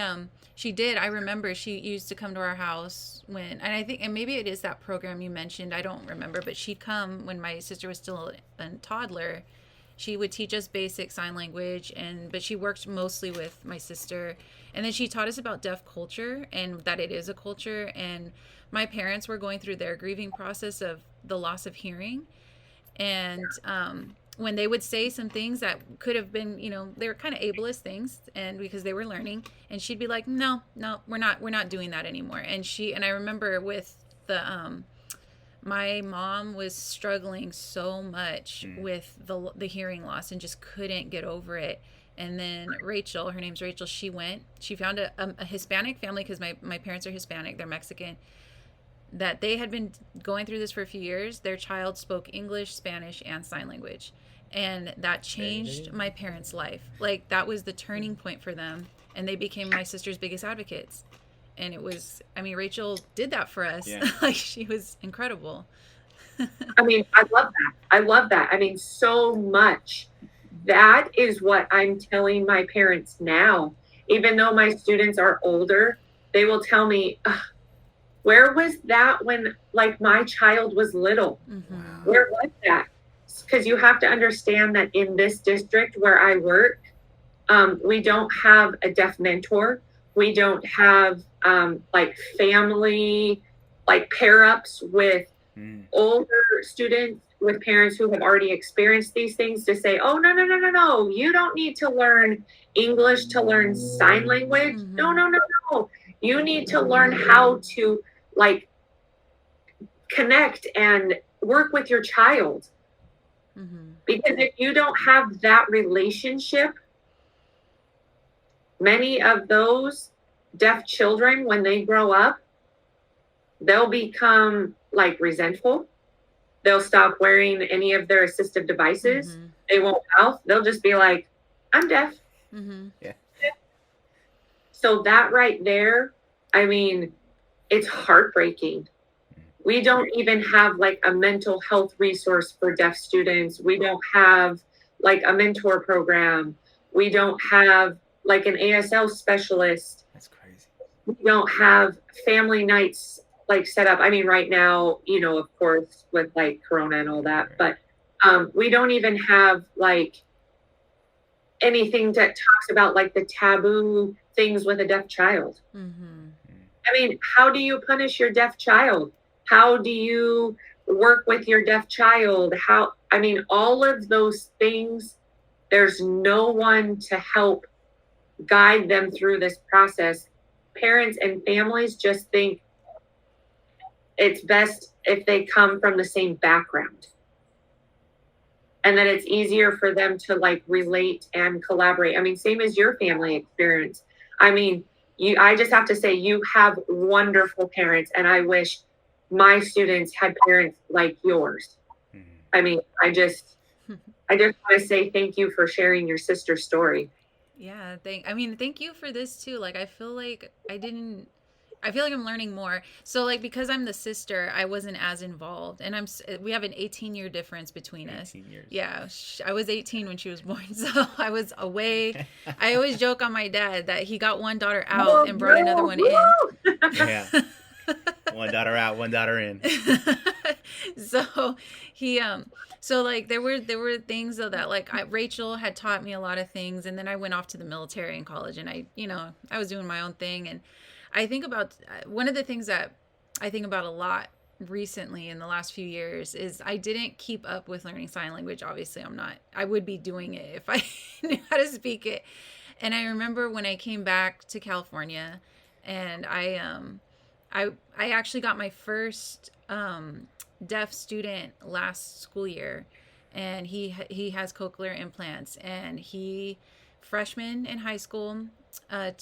did. I remember she used to come to our house when, and I think, and maybe it is that program you mentioned. I don't remember, but she'd come when my sister was still a toddler. She would teach us basic sign language, but she worked mostly with my sister. And then she taught us about deaf culture and that it is a culture. And my parents were going through their grieving process of the loss of hearing. And when they would say some things that could have been, they were kind of ableist things, and because they were learning, and she'd be like, no, we're not doing that anymore. And I remember with the my mom was struggling so much with the hearing loss and just couldn't get over it. And then Rachel, her name's Rachel, she found a Hispanic family, because my parents are Hispanic, they're Mexican, that they had been going through this for a few years. Their child spoke English, Spanish, and sign language. And that changed my parents' life. Like, that was the turning point for them. And they became my sister's biggest advocates. And it was, Rachel did that for us. Yeah. Like, she was incredible. I love that. So much. That is what I'm telling my parents now. Even though my students are older, they will tell me, where was that when, like, my child was little? Mm-hmm. Where was that? Because you have to understand that in this district where I work, we don't have a deaf mentor. We don't have family, pair ups with older students, with parents who have already experienced these things, to say, oh, no, you don't need to learn English to learn sign language. Mm-hmm. No. You need to learn how to connect and work with your child. Mm-hmm. Because if you don't have that relationship, many of those deaf children, when they grow up, they'll become resentful. They'll stop wearing any of their assistive devices. Mm-hmm. They won't mouth. They'll just be like, I'm deaf. Mm-hmm. Yeah. So that right there, it's heartbreaking. We don't even have a mental health resource for deaf students. We don't have a mentor program. We don't have an ASL specialist. That's crazy. We don't have family nights set up. Right now, of course, with Corona and all that, but we don't even have anything that talks about the taboo things with a deaf child. Mm-hmm. How do you punish your deaf child? How do you work with your deaf child? All of those things, there's no one to help guide them through this process. Parents and families just think it's best if they come from the same background, and that it's easier for them to relate and collaborate. Same as your family experience. I just have to say, you have wonderful parents, and I wish my students had parents like yours. Mm-hmm. I just want to say thank you for sharing your sister's story. Yeah, thank you for this too. I feel like I'm learning more. So because I'm the sister, I wasn't as involved, and we have an 18-year difference between us. 18 years. Yeah, I was 18 when she was born, so I was away. I always joke on my dad that he got one daughter out and brought another one in. Yeah. One daughter out, one daughter in. So he there were things though that Rachel had taught me a lot of things, and then I went off to the military in college, and I was doing my own thing. And I think about one of the things that I think about a lot recently in the last few years is I didn't keep up with learning sign language. Obviously, I would be doing it if I knew how to speak it. And I remember when I came back to California, and I actually got my first deaf student last school year, and he has cochlear implants, and he freshman in high school,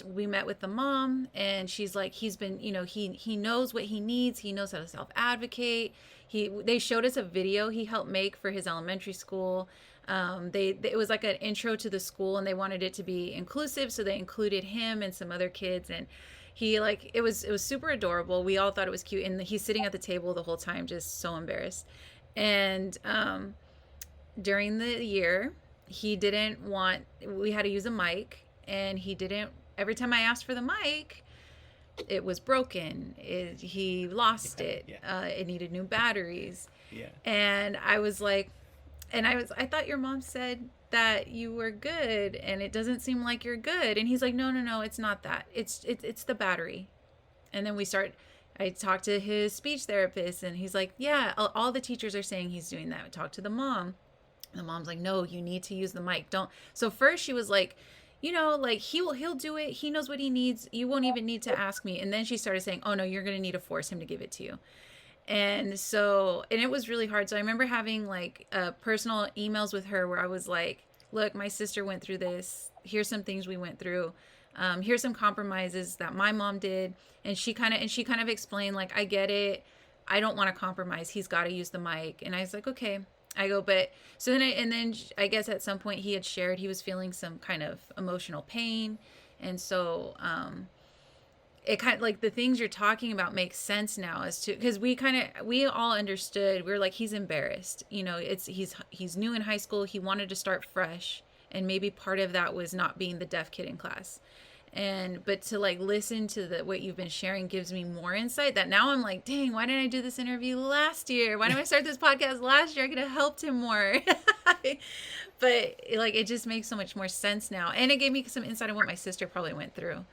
we met with the mom, and she's like, he's been, he knows what he needs. He knows how to self-advocate. They showed us a video he helped make for his elementary school. It was like an intro to the school, and they wanted it to be inclusive, so they included him and some other kids, and it was super adorable. We all thought it was cute, and he's sitting at the table the whole time, just so embarrassed. And during the year, we had to use a mic, and every time I asked for the mic, it was broken. He lost it. Yeah. It needed new batteries. Yeah. And I was like, I thought your mom said that you were good, and it doesn't seem like you're good. And he's like, no, it's not that. It's the battery. And then I talked to his speech therapist, and he's like, yeah, all the teachers are saying he's doing that. I talked to the mom. The mom's like, no, you need to use the mic. Don't. So first she was like, he'll do it. He knows what he needs. You won't even need to ask me. And then she started saying, oh no, you're going to need to force him to give it to you. And it was really hard. So I remember having personal emails with her where I was like, look, my sister went through this. Here's some things we went through. Here's some compromises that my mom did. And she kind of explained, I get it. I don't want to compromise. He's got to use the mic. And I was like, okay. I go, but so then I guess at some point he had shared he was feeling some kind of emotional pain. And so it kind of the things you're talking about make sense now as to, because we all understood. We were like, he's embarrassed. He's new in high school. He wanted to start fresh. And maybe part of that was not being the deaf kid in class. But to listen to what you've been sharing gives me more insight that now I'm like, dang, why didn't I do this interview last year? Why didn't I start this podcast last year? I could have helped him more. But it just makes so much more sense now. And it gave me some insight on what my sister probably went through.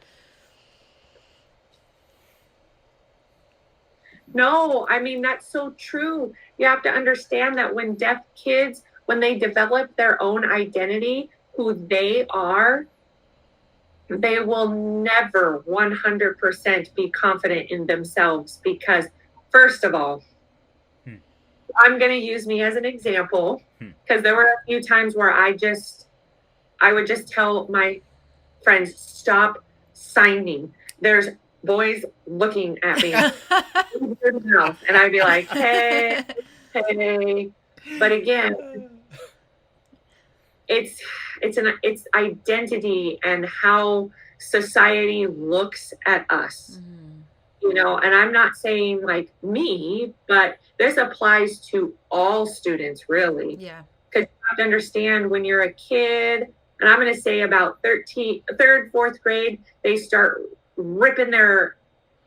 No, I mean, that's so true. You have to understand that when deaf kids, when they develop their own identity, who they are, they will never 100% be confident in themselves because, first of all, I'm going to use me as an example because there were a few times where I would just tell my friends, stop signing. There's boys looking at me and I'd be like, hey. But again, it's identity and how society looks at us, and I'm not saying me, but this applies to all students really. Yeah. Because you have to understand when you're a kid, and I'm going to say about third, fourth grade, they start ripping their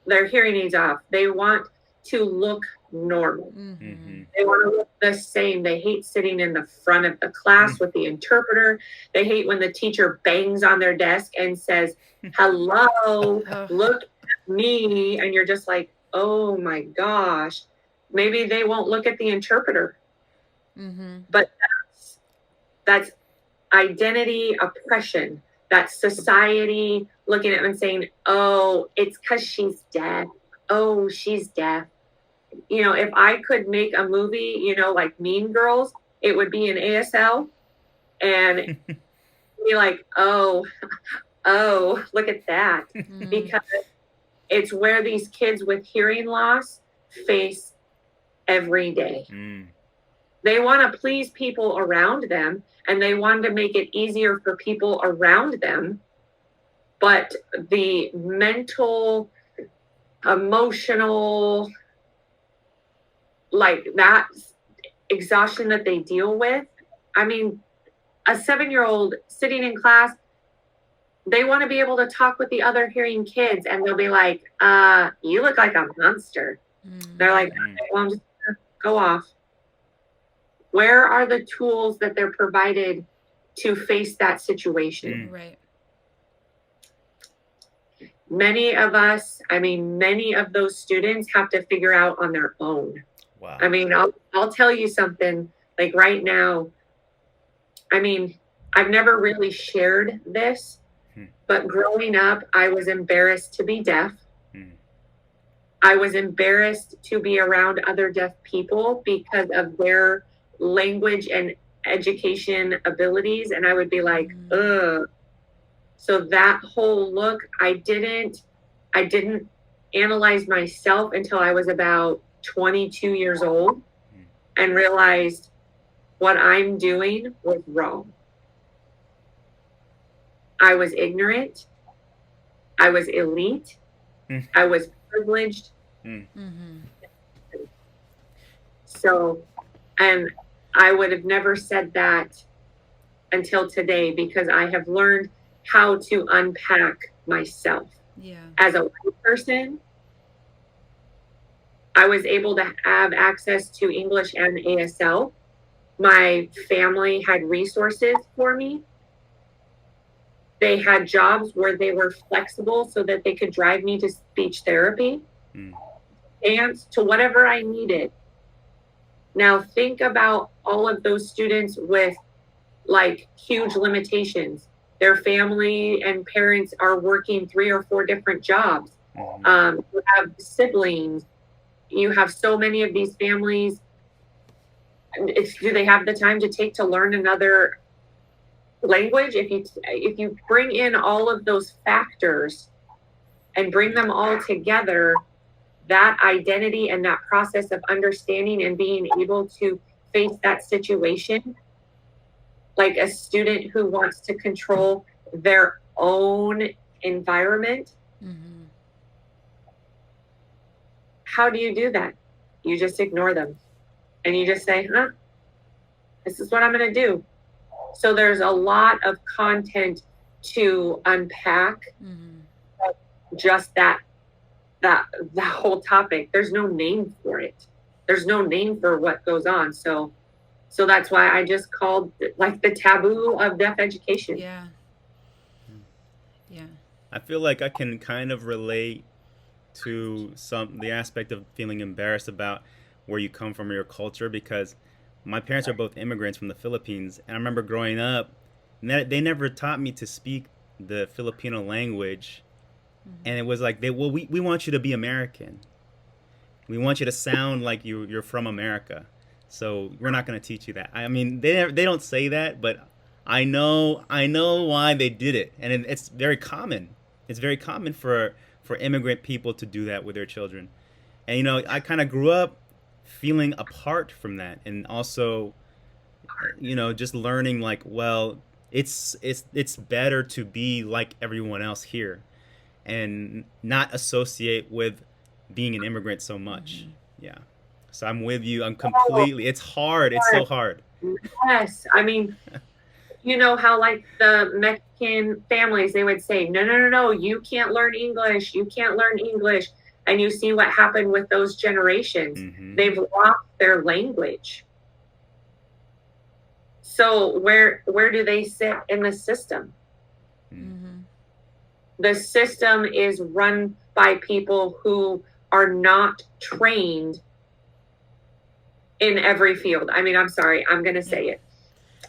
hearing aids off. They want to look normal. Mm-hmm. They want to look the same. They hate sitting in the front of the class with the interpreter. They hate when the teacher bangs on their desk and says, hello, look at me. And you're just like, oh my gosh, maybe they won't look at the interpreter. Mm-hmm. But that's identity oppression. That's society looking at them and saying, oh, it's because she's deaf. Oh, she's deaf. If I could make a movie, like Mean Girls, it would be in ASL and be like, oh, look at that. Because it's where these kids with hearing loss face every day. They want to please people around them and they want to make it easier for people around them. But the mental, emotional, that exhaustion that they deal with. I mean, a 7-year-old sitting in class, they want to be able to talk with the other hearing kids and they'll be like, you look like a monster. They're like, okay, well, I'm just gonna go off. Where are the tools that they're provided to face that situation? Right. Many of those students have to figure out on their own. Wow. I mean, I'll tell you something right now. I mean, I've never really shared this, but growing up, I was embarrassed to be deaf. I was embarrassed to be around other deaf people because of their language and education abilities. And I would be like, ugh. So that whole look, I didn't analyze myself until I was about 22 years old and realized what I'm doing was wrong. I was ignorant. I was elite. I was privileged. So, and I would have never said that until today, because I have learned how to unpack myself. Yeah. As a white person, I was able to have access to English and ASL. My family had resources for me. They had jobs where they were flexible so that they could drive me to speech therapy, dance, to whatever I needed. Now think about all of those students with like huge limitations. Their family and parents are working 3 or 4 different jobs. You have siblings. You have so many of these families. Do they have the time to take to learn another language? If you bring in all of those factors and bring them all together, that identity and that process of understanding and being able to face that situation, like a student who wants to control their own environment, how do you do that? You just ignore them and you just say, this is what I'm going to do. So there's a lot of content to unpack, just that whole topic. There's no name for it. There's no name for what goes on. So that's why I just called it like the taboo of deaf education. Yeah. I feel like I can kind of relate to the aspect of feeling embarrassed about where you come from or your culture, because my parents are both immigrants from the Philippines, and I remember growing up, they never taught me to speak the Filipino language, and it was like, we want you to be American. We want you to sound like you're from America, so we're not going to teach you that. I mean, they don't say that, but I know why they did it, and it's very common. It's very common for immigrant people to do that with their children, and I kind of grew up feeling apart from that, and also just learning like, well, it's better to be like everyone else here and not associate with being an immigrant so much. Yeah, so I'm with you. I'm completely, it's hard. It's so hard. Yes. I mean, you know how like the Mexican families, they would say, no, you can't learn English. And you see what happened with those generations. They've lost their language. So where do they sit in the system? The system is run by people who are not trained in every field. I mean, I'm sorry, I'm going to say it.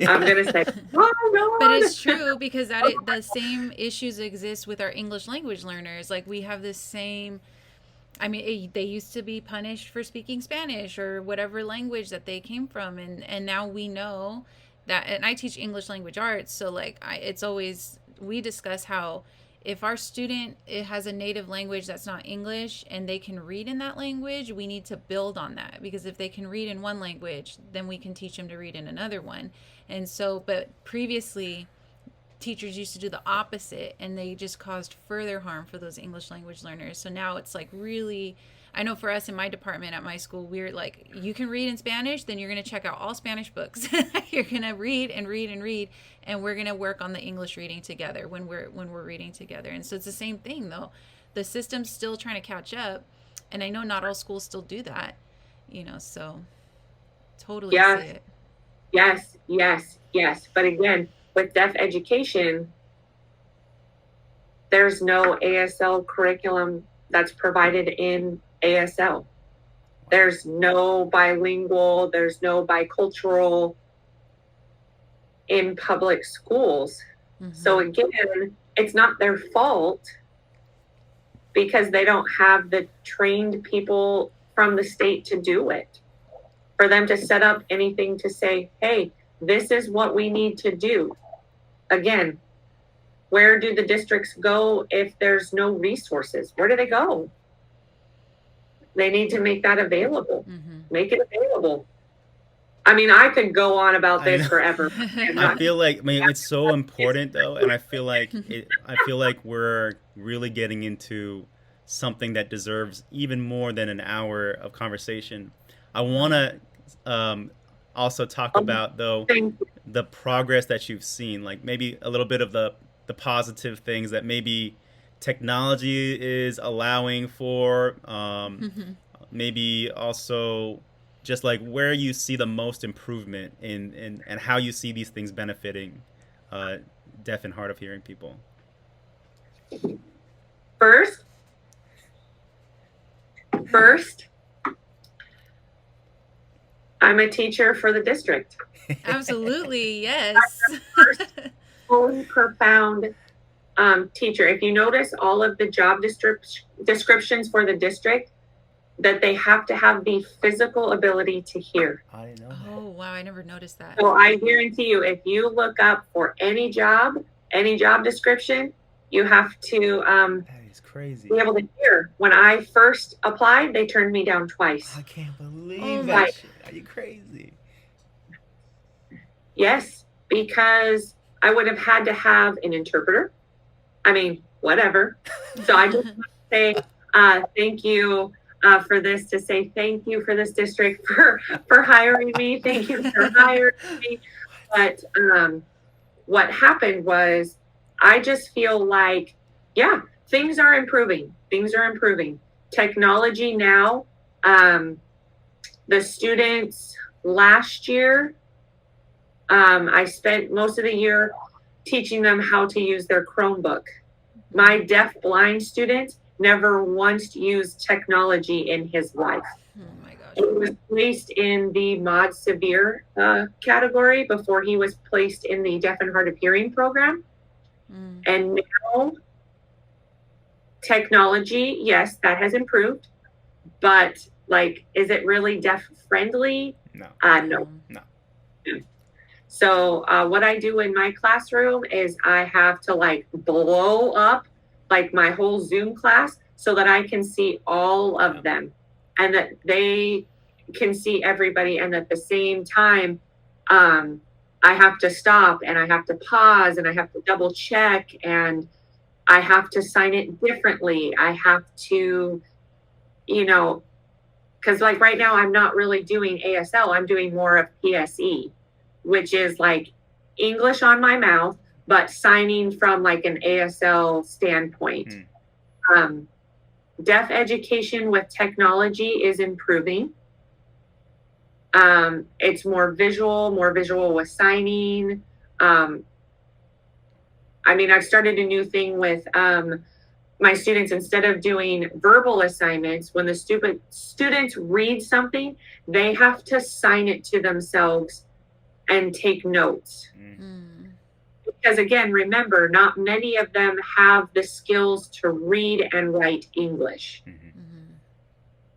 I'm going to say, oh, no. But it's true, because the same issues exist with our English language learners. Like, we have this same... I mean, they used to be punished for speaking Spanish or whatever language that they came from. And now we know that, and I teach English language arts. So like, we discuss how if our student has a native language that's not English and they can read in that language, we need to build on that, because if they can read in one language, then we can teach them to read in another one. And so, but previously, teachers used to do the opposite, and they just caused further harm for those English language learners. So now it's like, really, I know for us in my department at my school, we're like, you can read in Spanish, then you're going to check out all Spanish books. You're going to read and read and read, and we're going to work on the English reading together when we're reading together. And so it's the same thing though. The system's still trying to catch up, and I know not all schools still do that, so totally see it. Yes. But again, with deaf education, there's no ASL curriculum that's provided in ASL. There's no bilingual, there's no bicultural in public schools. So again, it's not their fault, because they don't have the trained people from the state to do it. For them to set up anything to say, hey, this is what we need to do. Again, Where do the districts go if there's no resources? Where do they go? They need to make that available. Make it available. I mean, I could go on about this forever. I feel like, I mean, it's so important though, and I feel like we're really getting into something that deserves even more than an hour of conversation. I want to also talk about though the progress that you've seen, like maybe a little bit of the positive things that maybe technology is allowing for, maybe also just like where you see the most improvement in and how you see these things benefiting deaf and hard of hearing people. First, I'm a teacher for the district. Absolutely, yes. Only profound teacher. If you notice all of the job descriptions for the district, that they have to have the physical ability to hear. I didn't know that. Oh, wow, I never noticed that. So I guarantee you, if you look up for any job description, you have to That is crazy. be able to hear. When I first applied, they turned me down twice. I can't believe Oh that my- shit. Are you crazy? Yes, because I would have had to have an interpreter. I mean, whatever. So I just want to say thank you for this, to say thank you for this district for hiring me. Thank you for hiring me. But what happened was, I just feel like, yeah, things are improving. Things are improving. Technology now, the students last year, I spent most of the year teaching them how to use their Chromebook. My deaf-blind student never once used technology in his life. Oh my gosh. He was placed in the mod severe category before he was placed in the deaf and hard of hearing program. And now technology, yes, that has improved, but like, is it really deaf friendly? No. No. No. So what I do in my classroom is I have to like blow up like my whole Zoom class so that I can see all of them and that they can see everybody. And at the same time, I have to stop and I have to pause and I have to double check and I have to sign it differently. I have to, because like right now I'm not really doing ASL. I'm doing more of PSE, which is like English on my mouth, but signing from like an ASL standpoint. Deaf education with technology is improving. It's more visual with signing. I mean, I've started a new thing with my students. Instead of doing verbal assignments, when the students read something, they have to sign it to themselves and take notes. Because again, remember, not many of them have the skills to read and write English.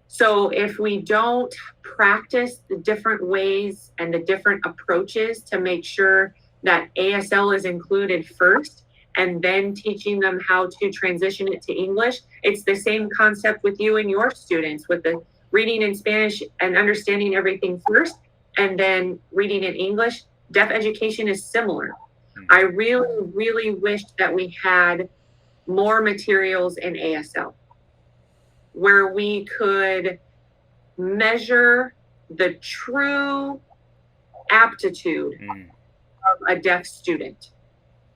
So if we don't practice the different ways and the different approaches to make sure that ASL is included first, and then teaching them how to transition it to English, it's the same concept with you and your students, with the reading in Spanish and understanding everything first, and then reading in English. Deaf education is similar. I really, really wished that we had more materials in ASL where we could measure the true aptitude of a deaf student,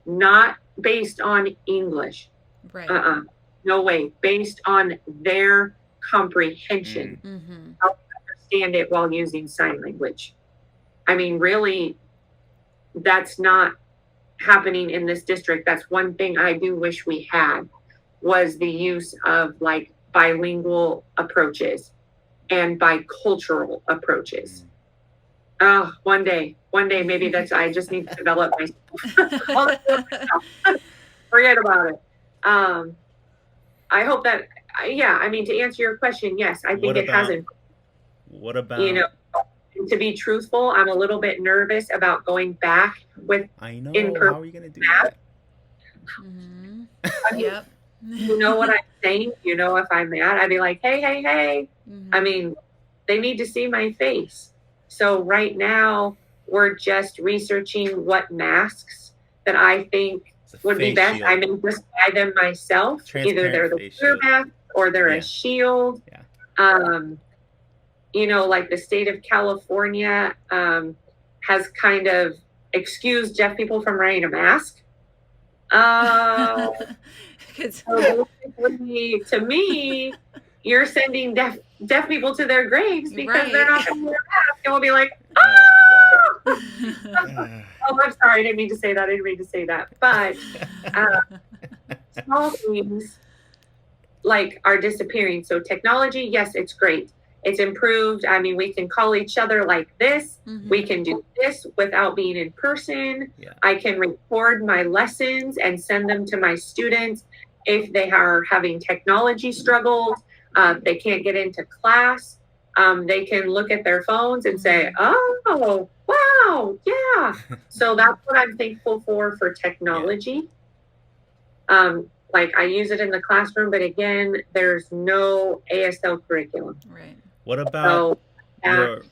not based on English. Right. No way. Based on their comprehension, how to understand it while using sign language. I mean, really, that's not happening in this district. That's one thing I do wish we had, was the use of like bilingual approaches and bicultural approaches. One day, maybe that's, I just need to develop my, forget about it. I hope that, I mean, to answer your question, yes, I think it hasn't. What about, to be truthful, I'm a little bit nervous about going back with I know, in-person how are you going to do math, that? Mm-hmm. I mean, Yep. you know what I'm saying? You know, if I'm mad, I'd be like, hey, hey, hey. Mm-hmm. I mean, they need to see my face. So right now, we're just researching what masks that I think would be best. Shield. I may just buy them myself. Either they're the clear mask or they're a shield. Yeah. You know, like the state of California has kind of excused deaf people from wearing a mask. So basically, to me, you're sending deaf people to their graves because they're not going to wear a mask, and we'll be like, oh! Oh, I'm sorry, I didn't mean to say that. But small things like are disappearing. So technology, yes, it's great. It's improved. I mean, we can call each other like this. Mm-hmm. We can do this without being in person. Yeah. I can record my lessons and send them to my students if they are having technology struggles. They can't get into class. They can look at their phones and say, oh, wow, yeah. So that's what I'm thankful for technology. Like I use it in the classroom, but again, there's no ASL curriculum. Right. What about your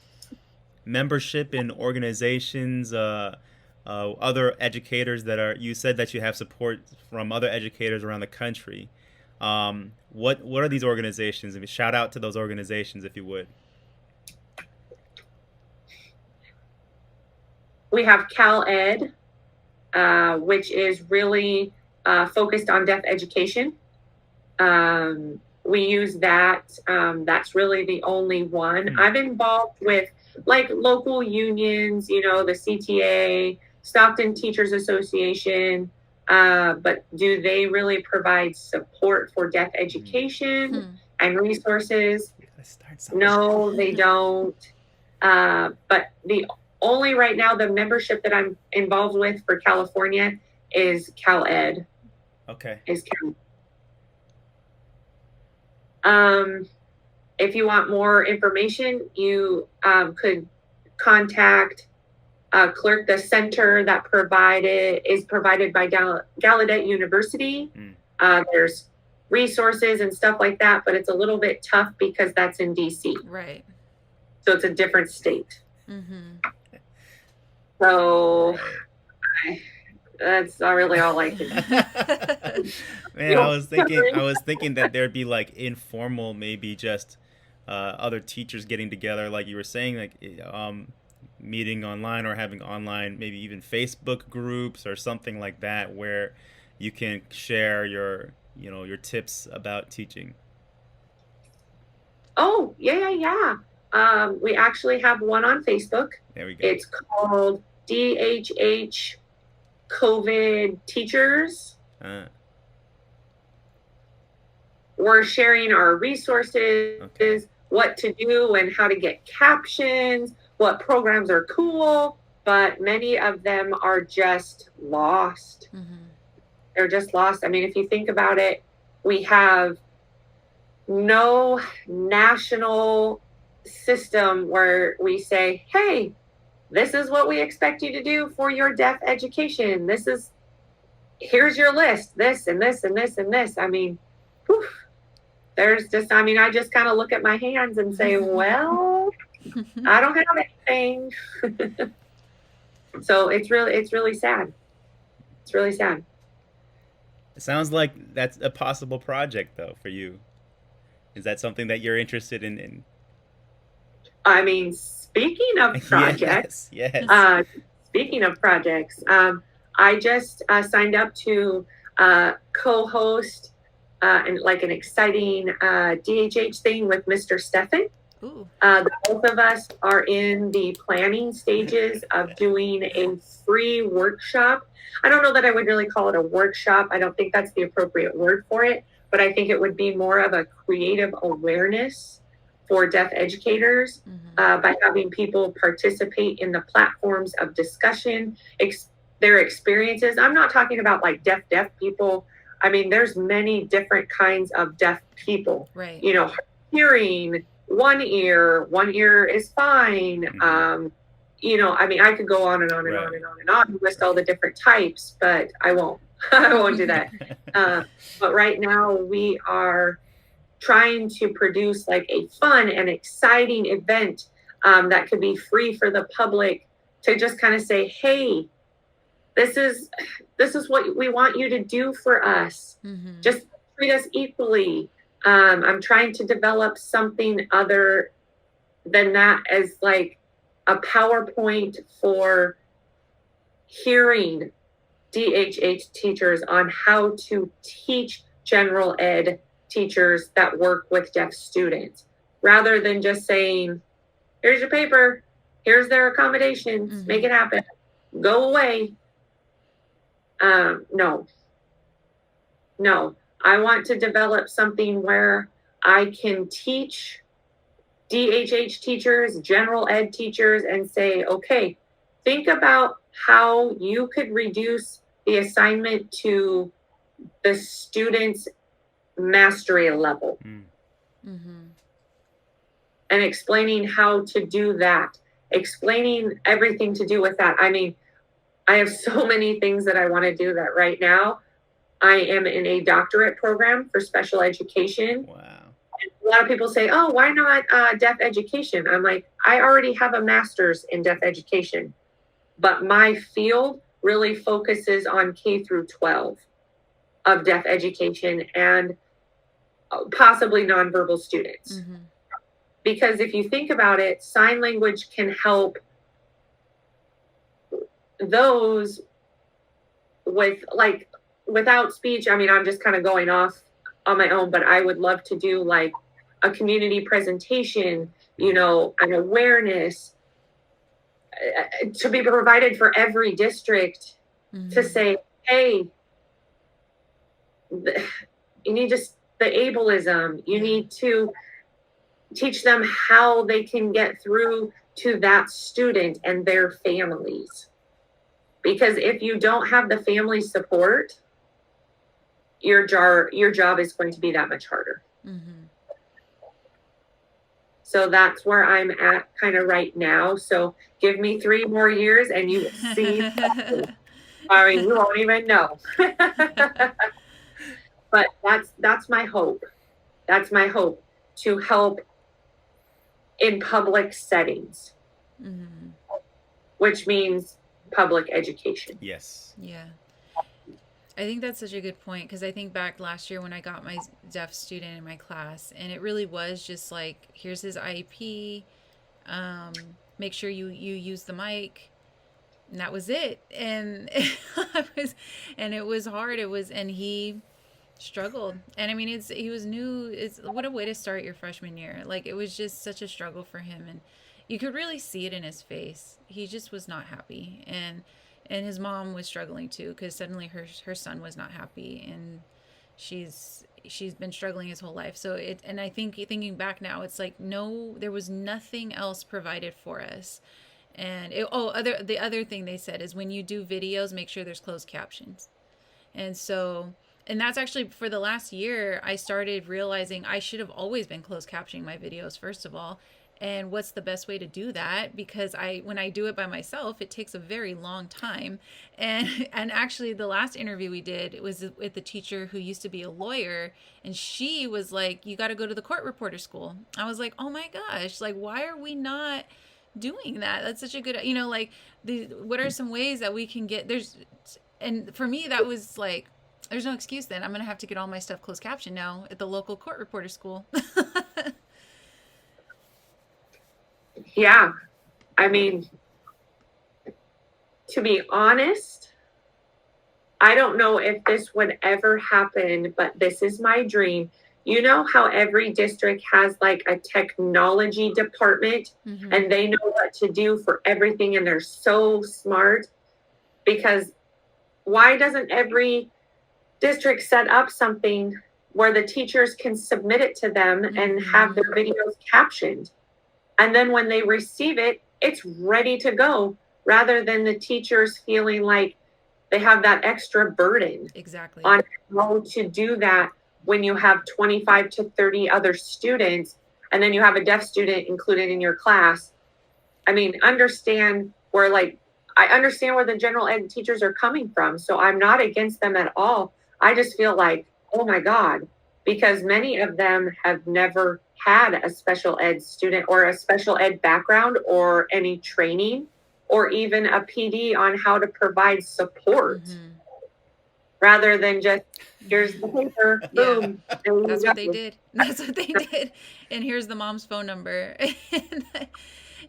membership in organizations, other educators that are, you said that you have support from other educators around the country. What are these organizations? I mean, shout out to those organizations if you would. We have CalEd, which is really focused on deaf education. We use that. That's really the only one. I'm involved with like local unions, you know, the CTA, Stockton Teachers Association, but do they really provide support for deaf education and resources? No, they don't. But the only right now, the membership that I'm involved with for California is CalEd. Okay. If you want more information, you could contact Clerk. The center that is provided by Gallaudet University. There's resources and stuff like that, but it's a little bit tough because that's in DC. Right. So it's a different state. Mm-hmm. So that's not really all I can. Man, I was thinking that there'd be like informal, maybe just other teachers getting together, like you were saying, like meeting online or having online, maybe even Facebook groups or something like that, where you can share your tips about teaching. Oh, yeah. We actually have one on Facebook. There we go. It's called DHH COVID Teachers. We're sharing our resources, what to do and how to get captions, what programs are cool, but many of them are just lost. Mm-hmm. They're just lost. I mean, if you think about it, we have no national system where we say, hey, this is what we expect you to do for your deaf education. Here's your list, this and this and this and this. I mean, I just kind of look at my hands and say, well, I don't have anything. So it's really sad. It's really sad. It sounds like that's a possible project, though, for you. Is that something that you're interested in? I mean, speaking of projects, yes. Speaking of projects, I just signed up to co-host and like an exciting DHH thing with Mr. Stefan. Both of us are in the planning stages of doing a free workshop. I don't know that I would really call it a workshop. I don't think that's the appropriate word for it, but I think it would be more of a creative awareness for deaf educators by having people participate in the platforms of discussion, their experiences. I'm not talking about like deaf people. I mean, there's many different kinds of deaf people. Right. You know, hearing, one ear is fine. You know, I mean, I could go on and on and on and on and on and list all the different types, but I won't. I won't do that. But right now we are trying to produce like a fun and exciting event that could be free for the public to just kind of say, hey, this is what we want you to do for us. Mm-hmm. Just treat us equally. I'm trying to develop something other than that as like a PowerPoint for hearing DHH teachers on how to teach general ed teachers that work with deaf students, rather than just saying, here's your paper, here's their accommodations, Mm-hmm. make it happen, go away. No, I want to develop something where I can teach DHH teachers, general ed teachers, and say, okay, think about how you could reduce the assignment to the student's mastery level. Mm-hmm. And explaining how to do that, explaining everything to do with that. I mean, I have so many things that I want to do that right now. I am in a doctorate program for special education. Wow. A lot of people say, oh, why not deaf education? I'm like, I already have a master's in deaf education, but my field really focuses on K through 12 of deaf education and possibly nonverbal students. Mm-hmm. Because if you think about it, sign language can help those with like without speech. I mean, I'm just kind of going off on my own, but I would love to do like a community presentation, an awareness to be provided for every district. Mm-hmm. To say, hey, you need just the ableism, you need to teach them how they can get through to that student and their families. Because if you don't have the family support, your job is going to be that much harder. Mm-hmm. So that's where I'm at kind of right now. So give me 3 more years and you see, I mean, you won't even know. But that's my hope. That's my hope, to help in public settings, Mm-hmm. which means public education. Yes. Yeah. I think that's such a good point, because I think back last year when I got my deaf student in my class, and it really was just like, here's his IEP, make sure you use the mic, and that was it. And it was hard. And he struggled. And I mean, he was new. What a way to start your freshman year. Like, it was just such a struggle for him, and you could really see it in his face. He just was not happy. And his mom was struggling too, because suddenly her son was not happy, and she's been struggling his whole life. So and I think thinking back now, it's like, no, there was nothing else provided for us. And the other thing they said is, when you do videos, make sure there's closed captions. And that's actually, for the last year, I started realizing I should have always been closed captioning my videos, first of all. And what's the best way to do that? Because when I do it by myself, it takes a very long time. And actually, the last interview we did, it was with the teacher who used to be a lawyer, and she was like, you got to go to the court reporter school. I was like, oh my gosh, like, why are we not doing that? That's such a good, like, what are some ways that we can get, and for me, that was like, there's no excuse then. I'm going to have to get all my stuff closed captioned now at the local court reporter school. Yeah. I mean, to be honest, I don't know if this would ever happen, but this is my dream. You know how every district has like a technology department, Mm-hmm. and they know what to do for everything, and they're so smart? Because why doesn't every district set up something where the teachers can submit it to them and have their videos captioned? And then when they receive it, it's ready to go, rather than the teachers feeling like they have that extra burden Exactly. on how to do that when you have 25 to 30 other students, and then you have a deaf student included in your class. I mean, understand where like I understand where the general ed teachers are coming from. So I'm not against them at all. I just feel like, oh my God, because many of them have never had a special ed student or a special ed background or any training or even a PD on how to provide support rather than just, here's the paper, boom. That's what they did. That's what they did. And here's the mom's phone number.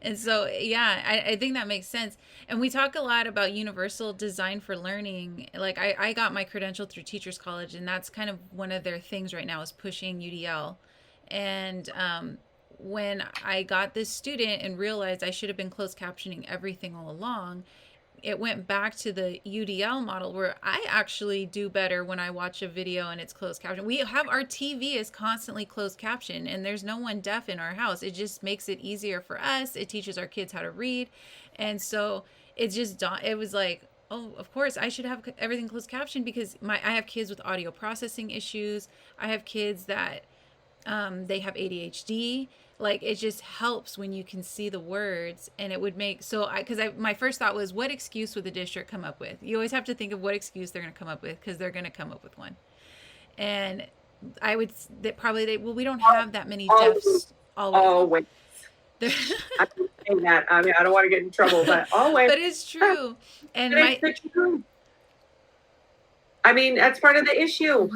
And so, yeah, I think that makes sense. And we talk a lot about universal design for learning. Like I got my credential through Teachers College, and that's kind of one of their things right now is pushing UDL. And when I got this student and realized I should have been closed captioning everything all along, it went back to the UDL model where I actually do better when I watch a video and it's closed caption. We have our TV is constantly closed caption, and there's no one deaf in our house. It just makes it easier for us. It teaches our kids how to read. And so it was like, oh, of course I should have everything closed caption because I have kids with audio processing issues. I have kids that they have ADHD. Like, it just helps when you can see the words, and it would make, my first thought was, what excuse would the district come up with? You always have to think of what excuse they're going to come up with, because they're going to come up with one. And I would, that probably we don't have that many deafs always. I'm saying that. I mean, I don't want to get in trouble, but always. But it's true. And I mean, that's part of the issue.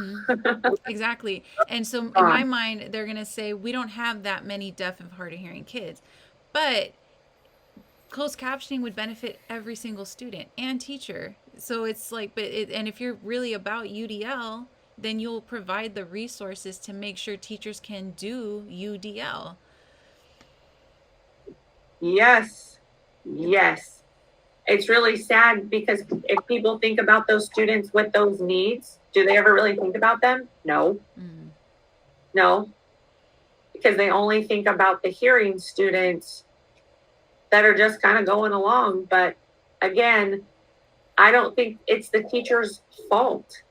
Exactly. And so in my mind, they're going to say, we don't have that many deaf and hard of hearing kids. But closed captioning would benefit every single student and teacher. So it's like, and if you're really about UDL, then you'll provide the resources to make sure teachers can do UDL. Yes. It's really sad because if people think about those students with those needs, do they ever really think about them? No. No. Because they only think about the hearing students that are just kind of going along. But again, I don't think it's the teacher's fault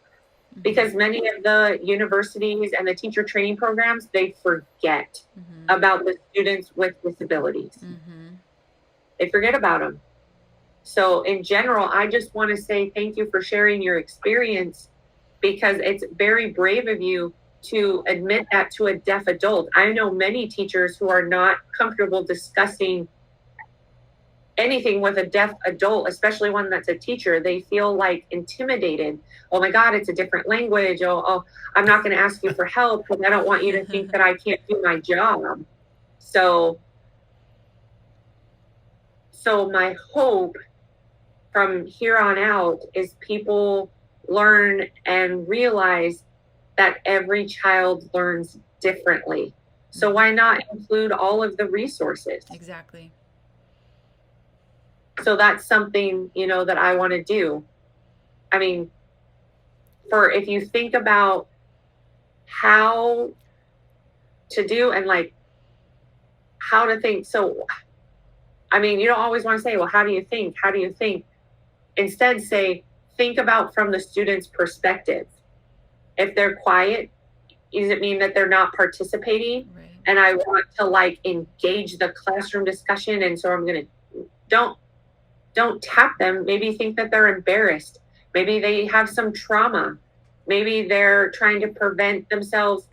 because many of the universities and the teacher training programs, they forget about the students with disabilities. They forget about them. So in general, I just want to say thank you for sharing your experience because it's very brave of you to admit that to a deaf adult. I know many teachers who are not comfortable discussing anything with a deaf adult, especially one that's a teacher. They feel like intimidated. Oh my God, it's a different language. Oh, I'm not going to ask you for help because I don't want you to think that I can't do my job. So my hope from here on out is people learn and realize that every child learns differently. So why not include all of the resources? Exactly. So that's something, that I want to do. I mean, if you think about how to do and like how to think. So, I mean, you don't always want to say, well, how do you think? How do you think? Instead, think about from the student's perspective. If they're quiet, does it mean that they're not participating? Right. And I want to engage the classroom discussion. And so I'm going to, don't tap them. Maybe think that they're embarrassed. Maybe they have some trauma. Maybe they're trying to prevent themselves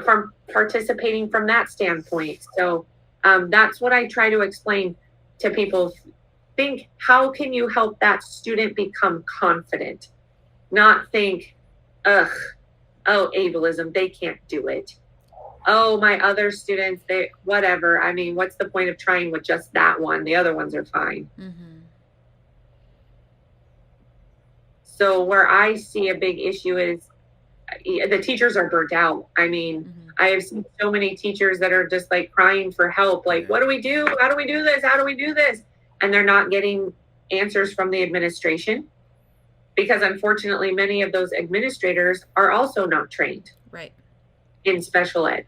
from participating from that standpoint. So that's what I try to explain to people. Think, how can you help that student become confident? Not think, ableism, they can't do it. Oh, my other students, whatever. I mean, what's the point of trying with just that one? The other ones are fine. So where I see a big issue is the teachers are burnt out. I mean, I have seen so many teachers that are just crying for help. What do we do? How do we do this? How do we do this? And they're not getting answers from the administration because unfortunately many of those administrators are also not trained in special ed.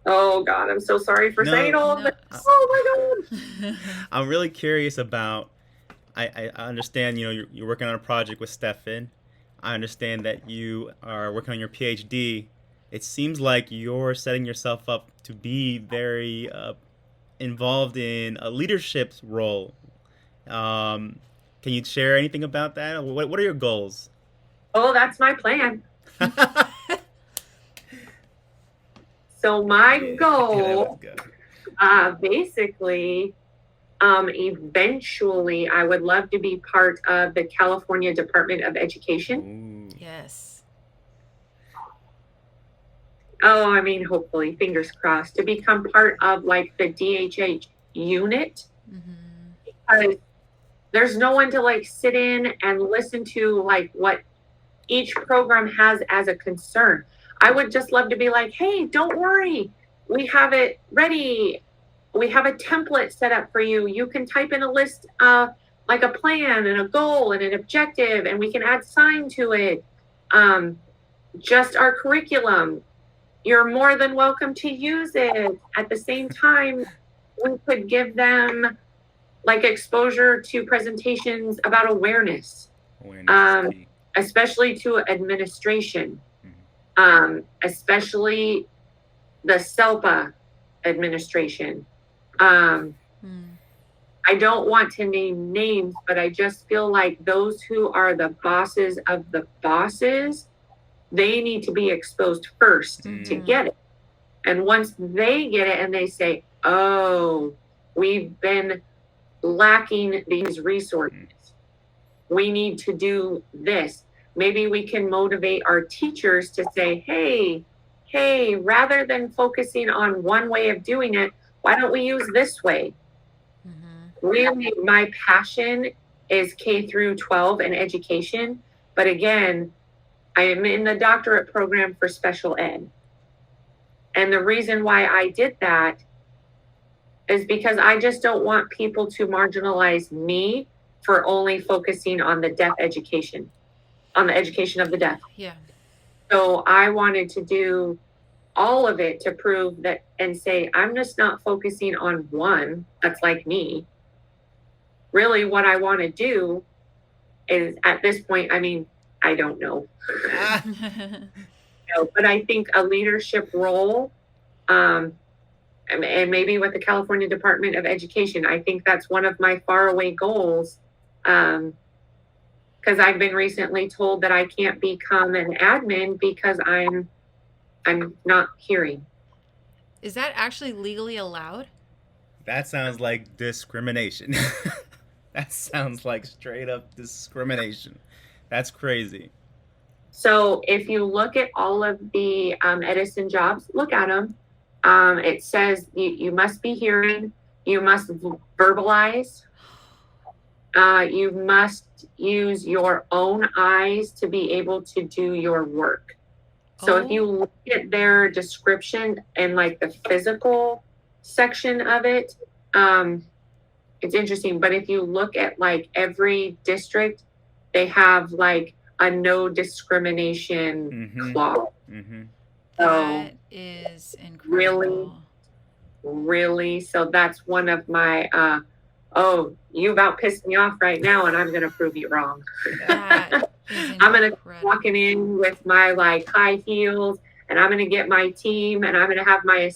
Oh God, I'm so sorry for saying all of this. Oh my God. I'm really curious about, I understand, you're working on a project with Stefan. I understand that you are working on your PhD. It seems like you're setting yourself up to be very involved in a leadership role. Can you share anything about that? What are your goals? Oh, that's my plan. So my goal, basically, eventually, I would love to be part of the California Department of Education. Ooh. Yes. Oh, I mean, hopefully, fingers crossed, to become part of like the DHH unit. Because there's no one to like sit in and listen to like what each program has as a concern. I would just love to be like, hey, don't worry. We have it ready. We have a template set up for you. You can type in a list, like a plan and a goal and an objective, and we can add sign to it. Just our curriculum. You're more than welcome to use it. At the same time, we could give them like exposure to presentations about awareness, especially to administration, especially the SELPA administration. I don't want to name names, but I just feel like those who are the bosses of the bosses, they need to be exposed first to get it. And once they get it and they say, oh, we've been lacking these resources, we need to do this. Maybe we can motivate our teachers to say, hey, rather than focusing on one way of doing it, why don't we use this way? Really, my passion is K through 12 and education. But again, I am in the doctorate program for special ed. And the reason why I did that is because I just don't want people to marginalize me for only focusing on the deaf education, on the education of the deaf. Yeah. So I wanted to do all of it to prove that and say, I'm just not focusing on one that's like me. Really, what I want to do is at this point, I mean, I don't know. But I think a leadership role, and maybe with the California Department of Education, I think that's one of my faraway goals. Because I've been recently told that I can't become an admin because I'm not hearing. Is that actually legally allowed? That sounds like discrimination. That sounds like straight up discrimination. That's crazy. So if you look at all of the Edison jobs, look at them. It says you must be hearing, you must verbalize, you must use your own eyes to be able to do your work. So if you look at their description and like the physical section of it, it's interesting. But if you look at like every district, they have like a no discrimination clause. So that is incredible. Really. So that's one of my, you about pissed me off right now, and I'm going to prove you wrong. I'm going to walking in with my like high heels, and I'm going to get my team, and I'm going to have my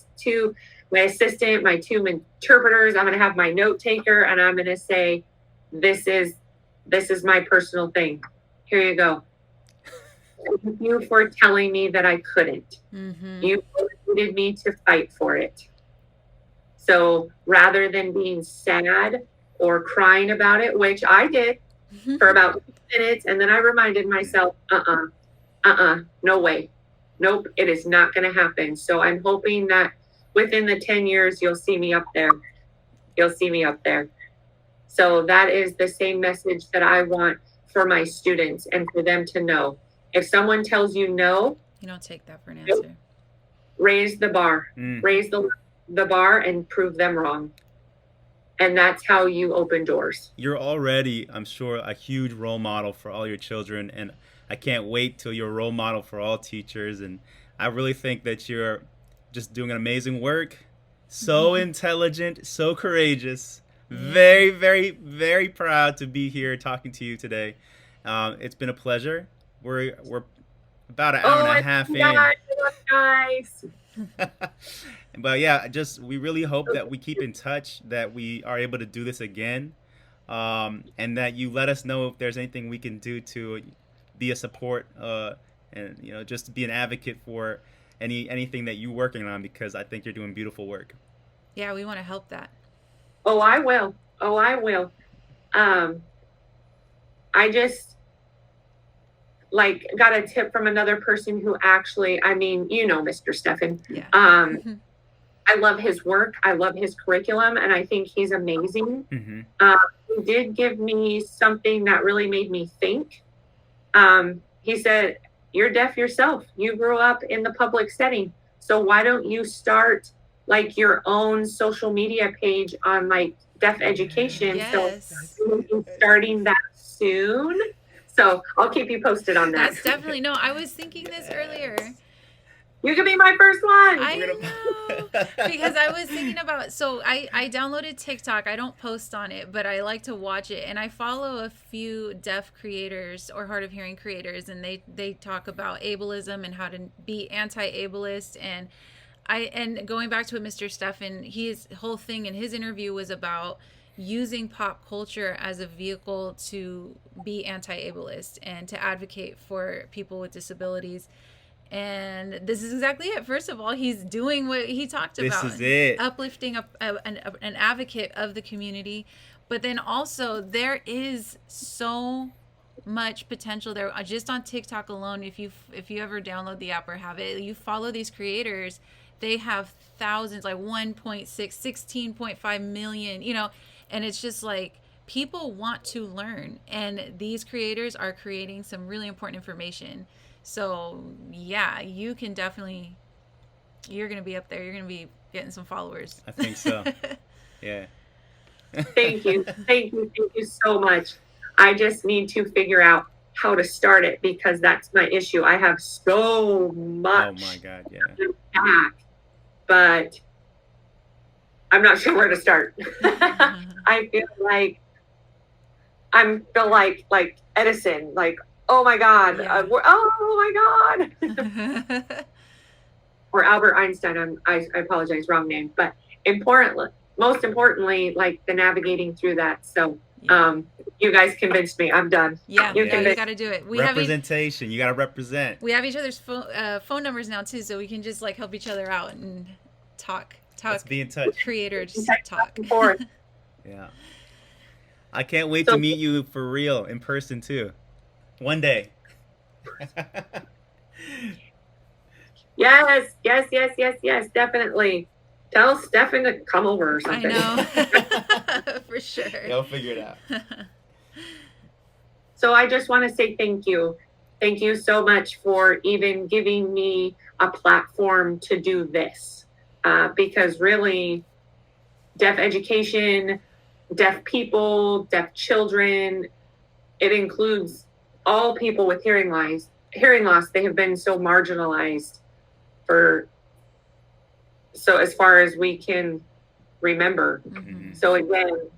assistant, my two interpreters. I'm going to have my note taker, and I'm going to say, this is my personal thing. Here you go. Thank you for telling me that I couldn't. You needed me to fight for it. So rather than being sad or crying about it, which I did for about 2 minutes, and then I reminded myself, no way. Nope, it is not going to happen. So I'm hoping that within the 10 years, you'll see me up there. So that is the same message that I want for my students and for them to know. If someone tells you no, you don't take that for an answer. Raise the bar. Raise the bar and prove them wrong. And that's how you open doors. You're already, I'm sure, a huge role model for all your children, and I can't wait till you're a role model for all teachers. And I really think that you're just doing an amazing work. So intelligent, so courageous. Very, very, very proud to be here talking to you today. It's been a pleasure. We're about an hour and a half in. Nice. But yeah, we really hope that we keep in touch, that we are able to do this again. and that you let us know if there's anything we can do to be a support, and just to be an advocate for anything that you're working on, because I think you're doing beautiful work. Yeah, we want to help that. Oh, I will. I just got a tip from another person who actually, Mr. Stefan. Yeah. I love his work. I love his curriculum, and I think he's amazing. He did give me something that really made me think. He said, "You're deaf yourself. You grew up in the public setting. So why don't you start your own social media page on deaf education?" Yes. So starting that soon. So I'll keep you posted on that. That's definitely, no, I was thinking this earlier. You could be my first one. I know, because I was thinking about, so I downloaded TikTok. I don't post on it, but I like to watch it. And I follow a few deaf creators or hard of hearing creators, and they talk about ableism and how to be anti-ableist. And going back to what Mr. Stefan, his whole thing in his interview was about using pop culture as a vehicle to be anti-ableist and to advocate for people with disabilities. And this is exactly it. First of all, he's doing what he talked about. This is it. Uplifting an advocate of the community. But then also there is so much potential there. Just on TikTok alone, if you ever download the app or have it, you follow these creators. They have thousands, 1.6, 16.5 million, and it's just people want to learn. And these creators are creating some really important information. So yeah, you can definitely, you're going to be up there. You're going to be getting some followers. I think so. Yeah. Thank you so much. I just need to figure out how to start it, because that's my issue. I have so much. Oh my God, yeah. Back, but I'm not sure where to start. I feel like Edison, oh my God, Yeah. oh my God. Or Albert Einstein, I apologize, wrong name. But most importantly, the navigating through that. So you guys convinced me. I'm done. Yeah, you got to do it. Representation. You got to represent. We have each other's phone numbers now too, so we can just help each other out and talk. Let's be in touch. Creators talk. Yeah. I can't wait to meet you for real in person too. One day. Yes, definitely. Tell Stefan to come over or something. I know. For sure. They'll figure it out. So I just want to say thank you. Thank you so much for even giving me a platform to do this. Because really, deaf education, deaf people, deaf children, it includes all people with hearing loss. They have been so marginalized so as far as we can remember. Mm-hmm. So again,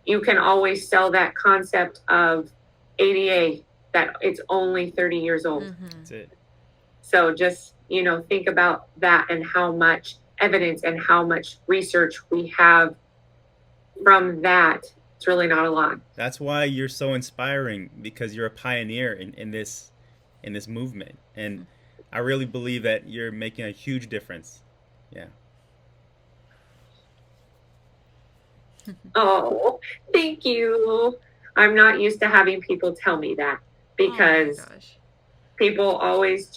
you can always sell that concept of ADA, that it's only 30 years old. Mm-hmm. That's it. So just, think about that and how much evidence and how much research we have from that. It's really not a lot. That's why you're so inspiring, because you're a pioneer in this movement. And I really believe that you're making a huge difference. Yeah. Oh, thank you. I'm not used to having people tell me that, because people always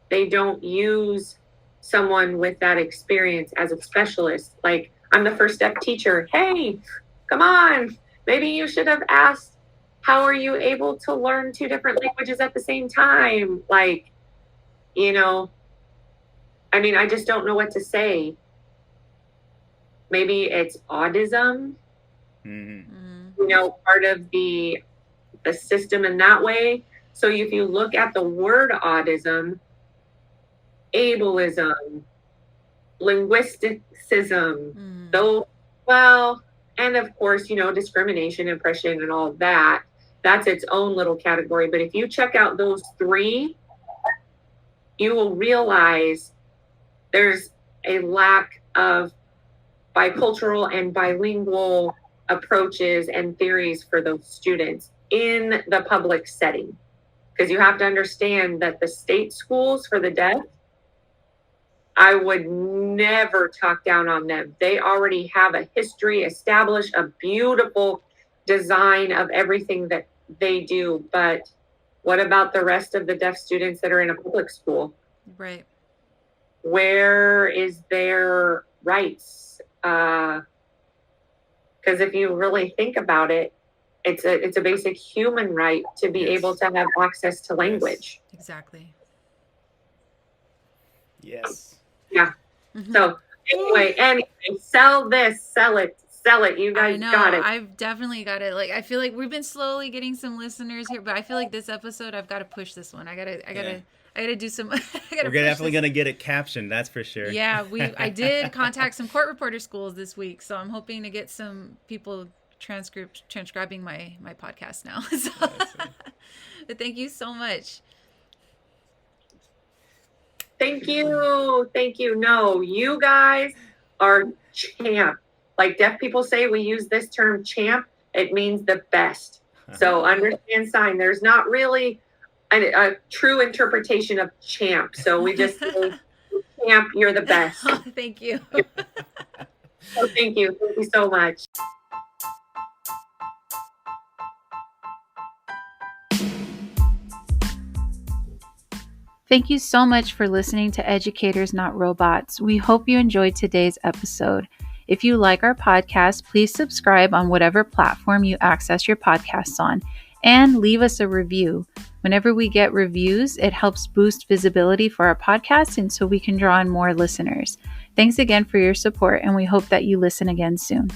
they don't use someone with that experience as a specialist. I'm the first step teacher. Hey, come on. Maybe you should have asked, how are you able to learn 2 different languages at the same time? I just don't know what to say. Maybe it's autism, part of the system in that way. So if you look at the word autism, ableism, linguisticism, and of course, discrimination, oppression, and all of that, that's its own little category. But if you check out those 3, you will realize there's a lack of bicultural and bilingual approaches and theories for those students in the public setting. Because you have to understand that the state schools for the deaf, I would never talk down on them. They already have a history established, a beautiful design of everything that they do. But what about the rest of the deaf students that are in a public school? Right. Where is their rights? Because if you really think about it, it's a basic human right to be able to have access to language. Yes. Exactly. Yes. Yeah. Mm-hmm. So anyway, sell it. You guys got it. I've definitely got it. Like, I feel like we've been slowly getting some listeners here, but I feel like this episode, I've got to push this one. I gotta do some. We're definitely gonna get it captioned. That's for sure. Yeah, I did contact some court reporter schools this week, so I'm hoping to get some people transcribing my podcast now. So, but thank you so much. Thank you. No, you guys are champ. Like deaf people say, we use this term champ. It means the best. So understand sign. There's not really a true interpretation of champ. So we just say, champ, you're the best. Oh, thank you. So thank you. Thank you so much. Thank you so much for listening to Educators Not Robots. We hope you enjoyed today's episode. If you like our podcast, please subscribe on whatever platform you access your podcasts on and leave us a review. Whenever we get reviews, it helps boost visibility for our podcast and so we can draw in more listeners. Thanks again for your support, and we hope that you listen again soon.